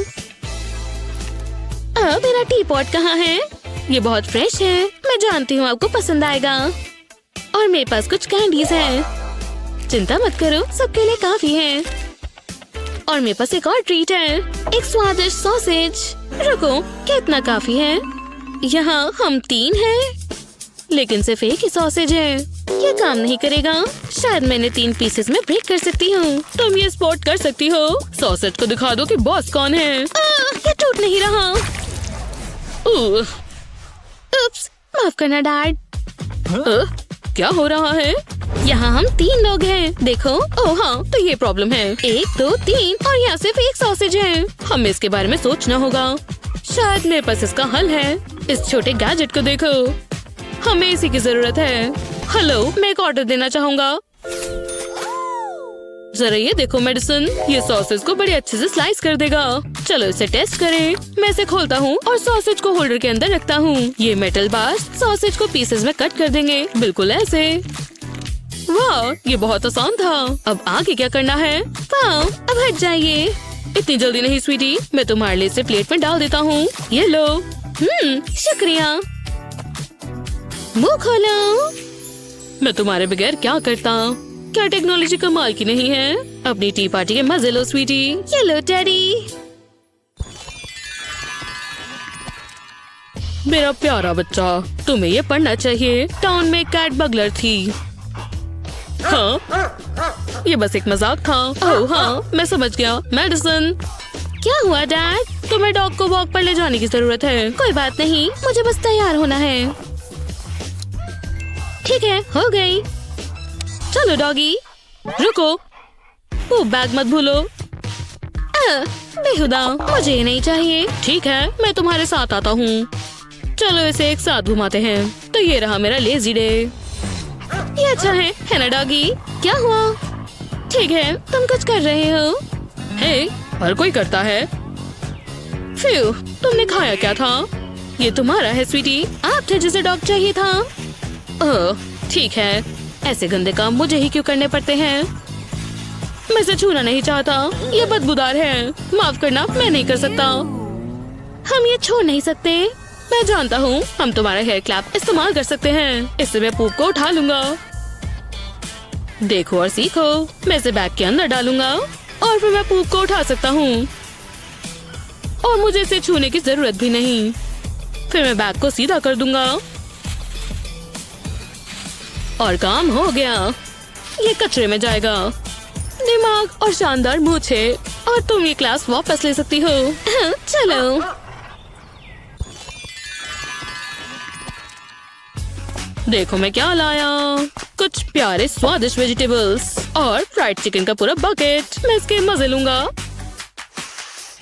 अब मेरा टी पॉट कहाँ है? ये बहुत फ्रेश है। मैं जानती हूँ आपको पसंद आएगा। और मेरे पास कुछ कैंडीज हैं। चिंता मत करो, सबके लिए काफी है। और मेरे पास एक और ट्रीट है, एक स्वादिष्ट सॉसेज। रुको, कितना काफी है? यहाँ हम 3 हैं, लेकिन सिर्फ एक ही सॉसेज है। ये काम नहीं करेगा। शायद मैंने 3 पीसेस में ब्रेक कर सकती हूँ। तुम ये स्पॉट कर सकती हो। सॉसेज को दिखा दो कि बॉस कौन है। ये टूट नहीं रहा। उप्स, माफ करना डैड। क्या हो रहा है? यहाँ हम 3 लोग हैं। देखो। ओह हाँ, तो ये प्रॉब्लम है। 1 2 3 और यहाँ सिर्फ एक सॉसेज है। हमें इसके बारे में सोचना होगा। शायद मेरे पास इसका हल है। इस छोटे गैजेट को देखो, हमें इसी की जरूरत है। हेलो, मैं एक ऑर्डर देना चाहूँगा। जरा ये देखो मेडिसन, ये सॉसेज को बड़े अच्छे से स्लाइस कर देगा। चलो इसे टेस्ट करें। मैं इसे खोलता हूँ और सॉसेज को होल्डर के अंदर रखता हूँ। ये मेटल बार्स सॉसेज को पीसेस में कट कर देंगे, बिल्कुल ऐसे। वाह, ये बहुत आसान था। अब आगे क्या करना है? वाह, अब हट जाइए। इतनी जल्दी नहीं स्वीटी, मैं तुम्हारे लिए इसे प्लेट में डाल देता हूँ। ये लो। शुक्रिया। मुँह खोलो। मैं तुम्हारे बगैर क्या करता? क्या टेक्नोलॉजी कमाल की नहीं है? अपनी टी पार्टी के मजे लो स्वीटी। ये लो डैडी। मेरा प्यारा बच्चा, तुम्हें ये पढ़ना चाहिए। टाउन में कैट बगलर थी। हाँ, ये बस एक मजाक था। ओह हाँ, मैं समझ गया। मेडिसन, क्या हुआ डैड? तुम्हें डॉग को वॉक पर ले जाने की जरूरत है। कोई बात नहीं, मुझे बस तैयार होना है। ठीक है, हो गई। चलो डॉगी। रुको, वो बैग मत भूलो। बेहुदा, मुझे ये नहीं चाहिए। ठीक है, मैं तुम्हारे साथ आता हूँ। चलो इसे एक साथ घुमाते हैं। तो ये रहा मेरा लेजी डे। ये ये अच्छा है ना डॉगी? क्या हुआ? ठीक है, तुम कुछ कर रहे हो? हे, हर कोई करता है। फ्यू, तुमने खाया क्या था? ये तुम्हारा है स्वीटी, आप थे जिसे डॉग चाहिए था। ओह, ठीक है, ऐसे गंदे काम मुझे ही क्यों करने पड़ते हैं? मैं इसे छूना नहीं चाहता, ये बदबूदार है। माफ करना, मैं नहीं कर सकता। हम ये छोड़ नहीं सकते। मैं जानता हूँ, हम तुम्हारा हेयर क्लैप इस्तेमाल कर सकते हैं। इससे मैं पूप को उठा लूंगा। देखो और सीखो। मैं इसे बैग के अंदर डालूंगा और फिर मैं पूप को उठा सकता हूँ और मुझे इसे छूने की जरूरत भी नहीं। फिर मैं बैग को सीधा कर दूंगा और काम हो गया। ये कचरे में जाएगा। दिमाग और शानदार मूछे, और तुम ये क्लास वापस ले सकती हो। चलो। देखो मैं क्या लाया। कुछ प्यारे स्वादिष्ट वेजिटेबल्स और फ्राइड चिकन का पूरा बकेट। मैं इसके मजे लूंगा।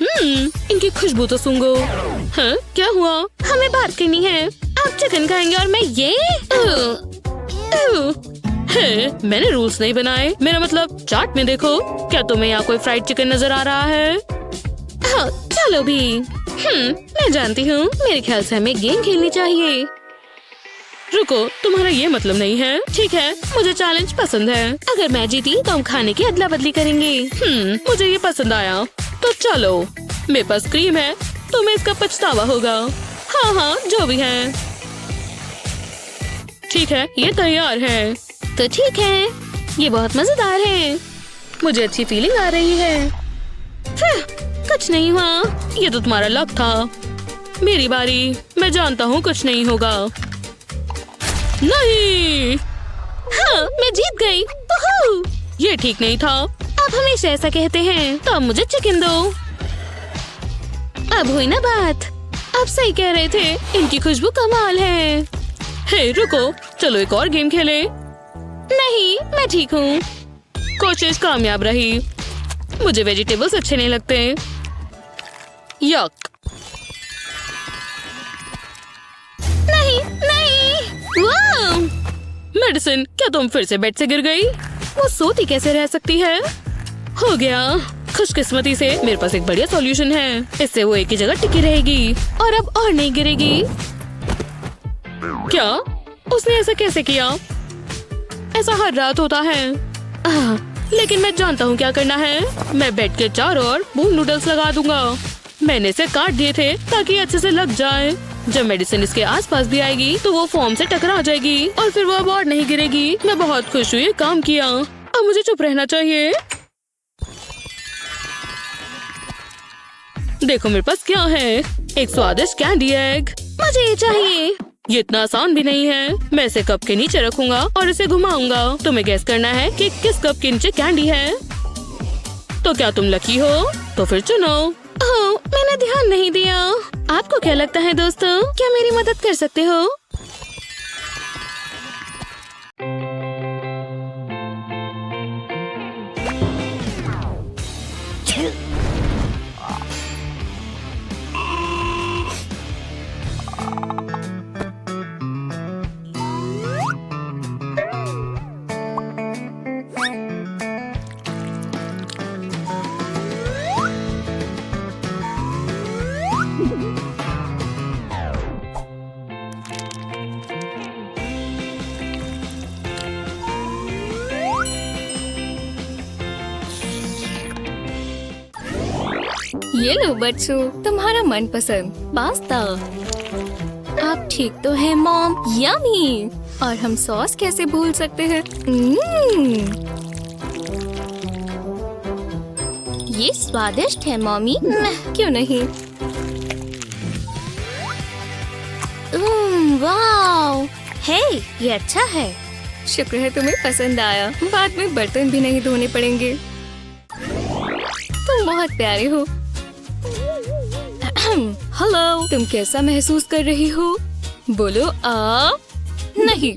इनकी खुशबू तो सूंघो। हाँ, क्या हुआ? हमें बात करनी है। आप चिकन खाएंगे और मैं ये मैंने रूल्स नहीं बनाए। मेरा मतलब चार्ट में देखो। क्या तुम्हें यहाँ कोई फ्राइड चिकन नजर आ रहा है? हाँ, चलो भी। मैं जानती हूँ। मेरे ख्याल से हमें गेम खेलनी चाहिए। रुको, तुम्हारा ये मतलब नहीं है। ठीक है, मुझे चैलेंज पसंद है। अगर मैं जीती तो हम खाने की अदला बदली करेंगे। मुझे ये पसंद आया। तो चलो, मेरे पास क्रीम है, तुम्हें इसका पछतावा होगा। हाँ हाँ, जो भी है। ठीक है, ये तैयार है। तो ठीक है, ये बहुत मजेदार है। मुझे अच्छी फीलिंग आ रही है। कुछ नहीं हुआ। ये तो तुम्हारा लक था। मेरी बारी। मैं जानता हूँ कुछ नहीं होगा। नहीं। हाँ, मैं जीत गई। ये ठीक नहीं था। आप हमेशा ऐसा कहते हैं। तो अब मुझे चिकन दो। अब हुई ना बात। आप सही कह रहे थे, इनकी खुशबू कमाल है। हे रुको, चलो एक और गेम खेले। नहीं, मैं ठीक हूँ। कोशिश कामयाब रही। मुझे वेजिटेबल्स अच्छे नहीं लगते। यक। नहीं नहीं। वाह! मेडिसिन, क्या तुम फिर से बेड से गिर गई? वो सोती कैसे रह सकती है? हो गया। खुशकिस्मती से मेरे पास एक बढ़िया सॉल्यूशन है। इससे वो एक ही जगह टिकी रहेगी और अब और नहीं गिरेगी। क्या? उसने ऐसा कैसे किया? ऐसा हर रात होता है। लेकिन मैं जानता हूँ क्या करना है। मैं बेड के चारों ओर बूम नूडल्स लगा दूंगा। मैंने इसे काट दिए थे ताकि अच्छे से लग जाए। जब मेडिसिन इसके आसपास भी आएगी तो वो फोम से टकरा जाएगी और फिर वो अब और नहीं गिरेगी। मैं बहुत खुश हुई काम किया। अब मुझे चुप रहना चाहिए। देखो मेरे पास क्या है। एक स्वादिष्ट कैंडी एग। मुझे ये चाहिए। ये इतना आसान भी नहीं है। मैं इसे कप के नीचे रखूंगा और इसे घुमाऊंगा। तुम्हें गैस करना है कि किस कप के नीचे कैंडी है। तो क्या तुम लकी हो? तो फिर चुनो। ओह, मैंने ध्यान नहीं दिया। आपको क्या लगता है दोस्तों? क्या मेरी मदद कर सकते हो? ये लो बच्चों, तुम्हारा मनपसंद पास्ता। आप ठीक तो हैं मॉम? यम्मी। और हम सॉस कैसे भूल सकते हैं? ये स्वादिष्ट है मॉमी। क्यों नहीं? वाओ, हे, ये अच्छा है। शुक्र है तुम्हें पसंद आया। बाद में बर्तन भी नहीं धोने पड़ेंगे। तुम बहुत प्यारे हो। हेलो, तुम कैसा महसूस कर रही हो? बोलो आ। नहीं,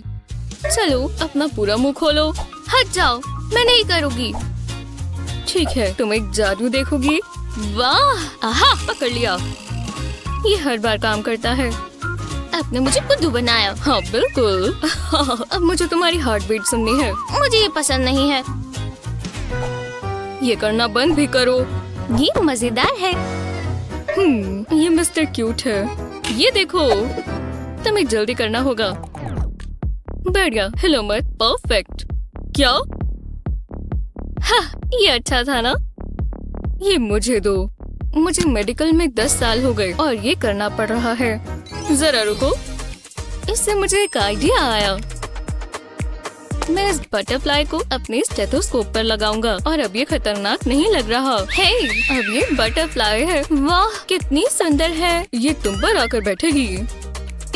चलो अपना पूरा मुंह खोलो। हट जाओ, मैं नहीं करूँगी। ठीक है, तुम एक जादू देखोगी। वाह, आहा, पकड़ लिया। ये हर बार काम करता है। आपने मुझे बुद्धू बनाया। हाँ बिल्कुल। अब मुझे तुम्हारी हार्ट बीट सुननी है। मुझे ये पसंद नहीं है। ये करना बंद भी करो। ये मजेदार है। ये मिस्टर क्यूट है। ये देखो, तुम्हें जल्दी करना होगा। बढ़िया, हिलो मत। परफेक्ट। क्या? हाँ, ये अच्छा था ना? ये मुझे दो। मुझे मेडिकल में 10 साल हो गए और ये करना पड़ रहा है। जरा रुको, इससे मुझे एक आइडिया आया। मैं इस बटरफ्लाई को अपने स्टेथोस्कोप पर लगाऊंगा और अब ये खतरनाक नहीं लग रहा। हे, अब ये बटरफ्लाई है। वाह, कितनी सुंदर है। ये तुम पर आकर बैठेगी।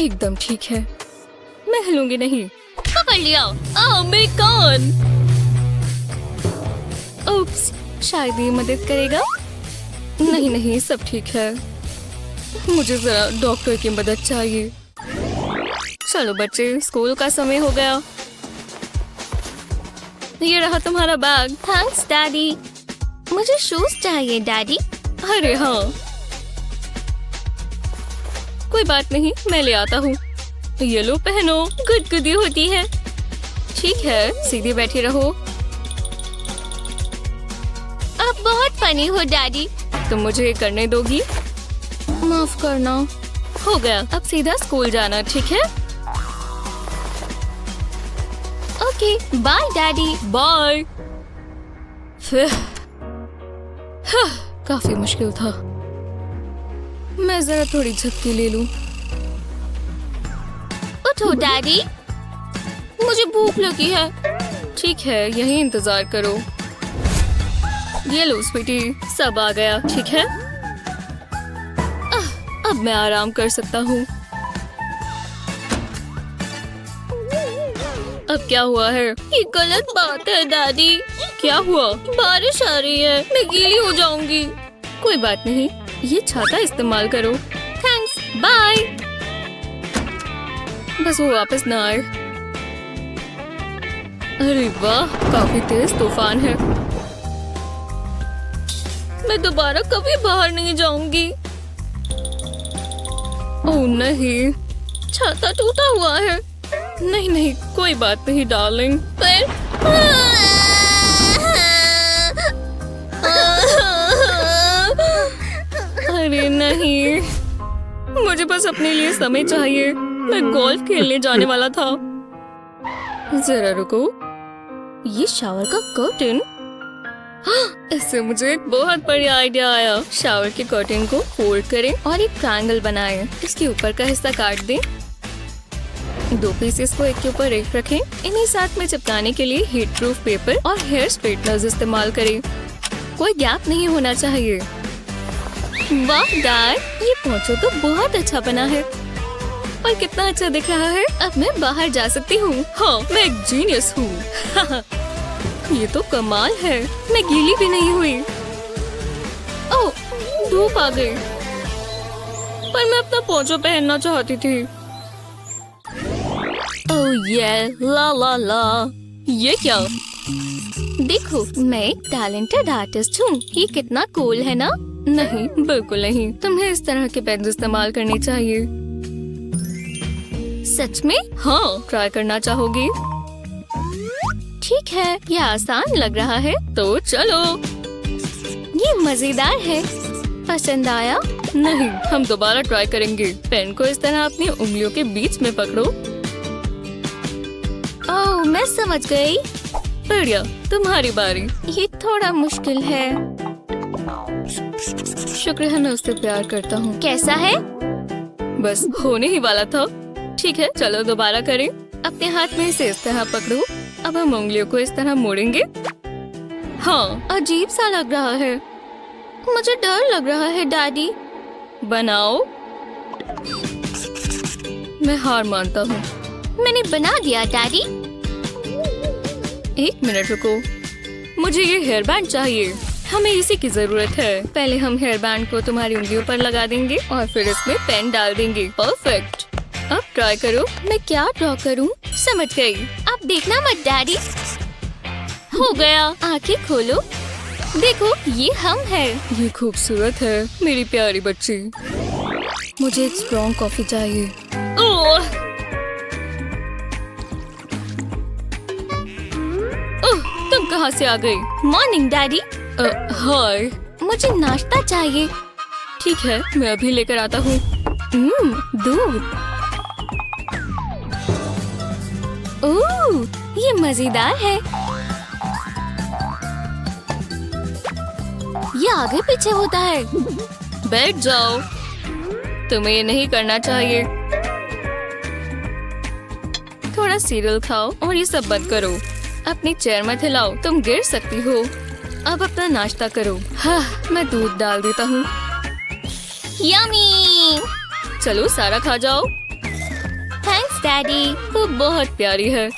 एकदम ठीक है, मैं हिलूंगी नहीं। पकड़ लिया। मेरे कान। उप्स, शायद ये मदद करेगा। नहीं नहीं, सब ठीक है। मुझे जरा डॉक्टर की मदद चाहिए। चलो बच्चे, स्कूल का समय हो गया। ये रहा तुम्हारा बैग। Thanks daddy. मुझे शूज चाहिए डैडी। अरे हाँ, कोई बात नहीं, मैं ले आता हूँ। ये लो, पहनो। गुदगुदी होती है। ठीक है, सीधे बैठी रहो। आप बहुत फनी हो डैडी। तुम मुझे करने दोगी? माफ करना। हो गया, अब सीधा स्कूल जाना। ठीक है, ओके, बाय डैडी। बाय। काफी मुश्किल था। मैं जरा थोड़ी झपकी ले लूं। उठो डैडी, मुझे भूख लगी है। ठीक है, यहीं इंतजार करो। ये लो स्वीटी, सब आ गया। ठीक है, अब मैं आराम कर सकता हूँ। अब क्या हुआ है? ये गलत बात है डैडी। क्या हुआ? बारिश आ रही है, मैं गीली हो जाऊंगी। कोई बात नहीं, ये छाता इस्तेमाल करो। Thanks, bye. बस वो वापस ना आए। अरे वाह, काफी तेज तूफान है। मैं दोबारा कभी बाहर नहीं जाऊंगी। ओह नहीं, छाता टूटा हुआ है। नहीं नहीं, कोई बात नहीं डार्लिंग। पर अरे नहीं, मुझे बस अपने लिए समय चाहिए। मैं गोल्फ खेलने जाने वाला था। जरा रुको, ये शावर का कर्टन। इससे मुझे एक बहुत बढ़िया आइडिया आया। शावर के कर्टन को फोल्ड करें और एक ट्रायंगल बनाएं। इसके ऊपर का हिस्सा काट दें। 2 पीसेस को एक के ऊपर एक रखें। इन्हीं साथ में चिपकाने के लिए हीट प्रूफ पेपर और हेयर स्ट्रेटनर्स इस्तेमाल करें। कोई गैप नहीं होना चाहिए। वाह डैड, ये पोंचो तो बहुत अच्छा बना है और कितना अच्छा दिख रहा है। अब मैं बाहर जा सकती हूँ। हाँ, मैं एक जीनियस हूँ। ये तो कमाल है। मैं गीली भी नहीं हुई। ओह, धूप आ गई। पर मैं अपना पोंचो पहनना चाहती थी। ओह ये ला ला ला। ये क्या? देखो, मैं एक टैलेंटेड आर्टिस्ट हूँ। ये कितना कूल है ना? नहीं, बिल्कुल नहीं। तुम्हें इस तरह के पेन इस्तेमाल करने चाहिए। सच में? हाँ, ट्राई करना चाहोगी? ठीक है, ये आसान लग रहा है, तो चलो। ये मजेदार है। पसंद आया? नहीं, हम दोबारा ट्राई करेंगे। पेन को इस तरह अपनी उंगलियों के बीच में पकड़ो। ओह, मैं समझ गई। बढ़िया, तुम्हारी बारी। ये थोड़ा मुश्किल है। शुक्र है मैं उससे प्यार करता हूँ। कैसा है? बस होने ही वाला था। ठीक है, चलो दोबारा करें। अपने हाथ में इसे इस तरह पकड़ो। अब हम उंगलियों को इस तरह मोड़ेंगे। हाँ, अजीब सा लग रहा है। मुझे डर लग रहा है डैडी। बनाओ। मैं हार मानता हूँ। मैंने बना दिया डैडी। 1 मिनट रुको, मुझे ये हेयर बैंड चाहिए। हमें इसी की जरूरत है। पहले हम हेयर बैंड को तुम्हारी उंगलियों पर लगा देंगे और फिर इसमें पेन डाल देंगे। परफेक्ट। अब ट्राई करो। मैं क्या ड्रॉ करूं? समझ गई। आप देखना मत डैडी। हो गया। आंखें खोलो। देखो, ये हम हैं। ये खूबसूरत है मेरी प्यारी बच्ची। मुझे एक स्ट्रॉन्ग कॉफी चाहिए। कहाँ से आ गई? मॉर्निंग डैडी, हाय। मुझे नाश्ता चाहिए। ठीक है, मैं अभी लेकर आता हूँ। दूध। ओह, ये मजेदार है। ये आगे पीछे होता है। बैठ जाओ, तुम्हें ये नहीं करना चाहिए। थोड़ा सीरियल खाओ और ये सब बंद करो। अपनी चेयर मत हिलाओ, तुम गिर सकती हो। अब अपना नाश्ता करो। हाँ, मैं दूध डाल देता हूँ। यम्मी। चलो सारा खा जाओ। Thanks daddy. वो बहुत प्यारी है।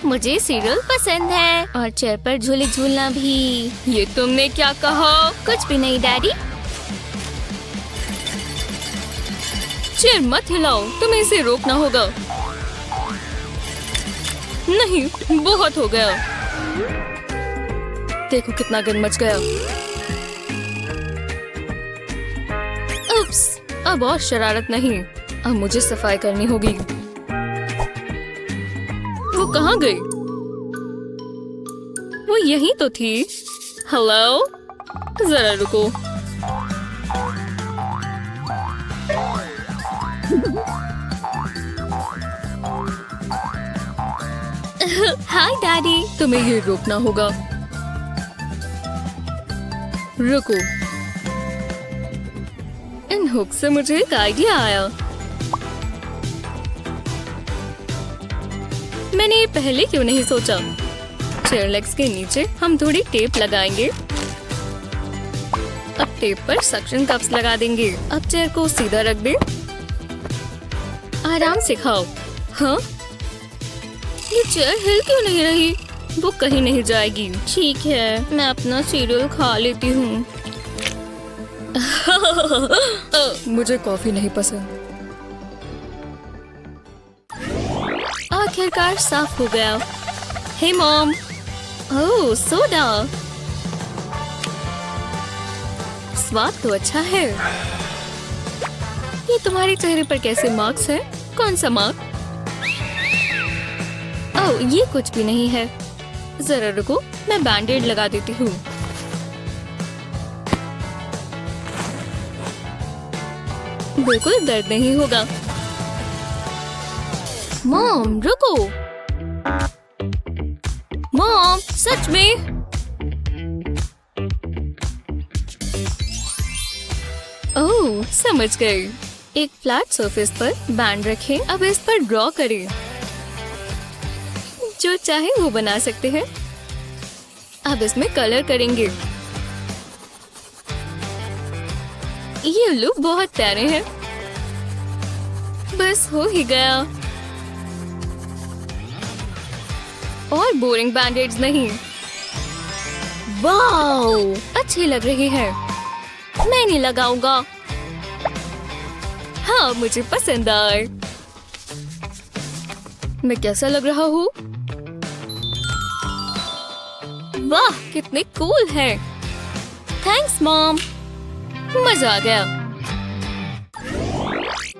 मुझे सीरियल पसंद है और चेयर पर झूले झूलना भी। ये तुमने क्या कहा? कुछ भी नहीं डैडी। चेयर मत हिलाओ, तुम्हें इसे रोकना होगा। नहीं, बहुत हो गया। देखो कितना गंद मच गया। उप्स, अब और शरारत नहीं। अब मुझे सफाई करनी होगी। वो कहाँ गई? वो यहीं तो थी। हेलो, जरा रुको। हाय डैडी। तुम्हें ये रोकना होगा। रुको। इन हुक से मुझे एक आइडिया आया। मैंने ये पहले क्यों नहीं सोचा? चेयर लेग्स के नीचे हम थोड़ी टेप लगाएंगे। अब टेप पर सक्शन कप्स लगा देंगे। अब चेयर को सीधा रख दे। आराम से खाओ। हाँ, ये चेयर हिल क्यों नहीं रही? वो कहीं नहीं जाएगी। ठीक है, मैं अपना सीरियल खा लेती हूँ। मुझे कॉफी नहीं पसंद। आखिरकार साफ हो गया। हे मॉम। ओह, सोडा। स्वाद तो अच्छा है। ये तुम्हारे चेहरे पर कैसे मार्क्स है? कौन सा मार्क? ओह, ये कुछ भी नहीं है। जरा रुको, मैं बैंडेड लगा देती हूँ। बिल्कुल दर्द नहीं होगा। मॉम, रुको। मॉम, सच में? ओह, समझ गई। एक फ्लैट सरफेस पर बैंड रखें। अब इस पर ड्रॉ करें। जो चाहे वो बना सकते हैं। अब इसमें कलर करेंगे। ये लुक बहुत प्यारे हैं। बस हो ही गया। और बोरिंग बैंडेड्स नहीं। वाओ, अच्छी लग रही है। मैं नहीं लगाऊंगा। हाँ, मुझे पसंद आए। मैं कैसा लग रहा हूँ? वाह, कितने कूल है। थैंक्स मॉम, मजा आ गया।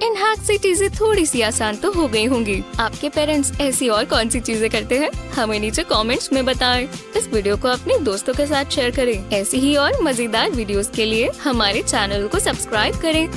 इन हाथ से चीजें थोड़ी सी आसान तो हो गई होंगी। आपके पेरेंट्स ऐसी और कौन सी चीजें करते हैं? हमें नीचे कमेंट्स में बताएं। इस वीडियो को अपने दोस्तों के साथ शेयर करें। ऐसी ही और मजेदार वीडियोस के लिए हमारे चैनल को सब्सक्राइब करें।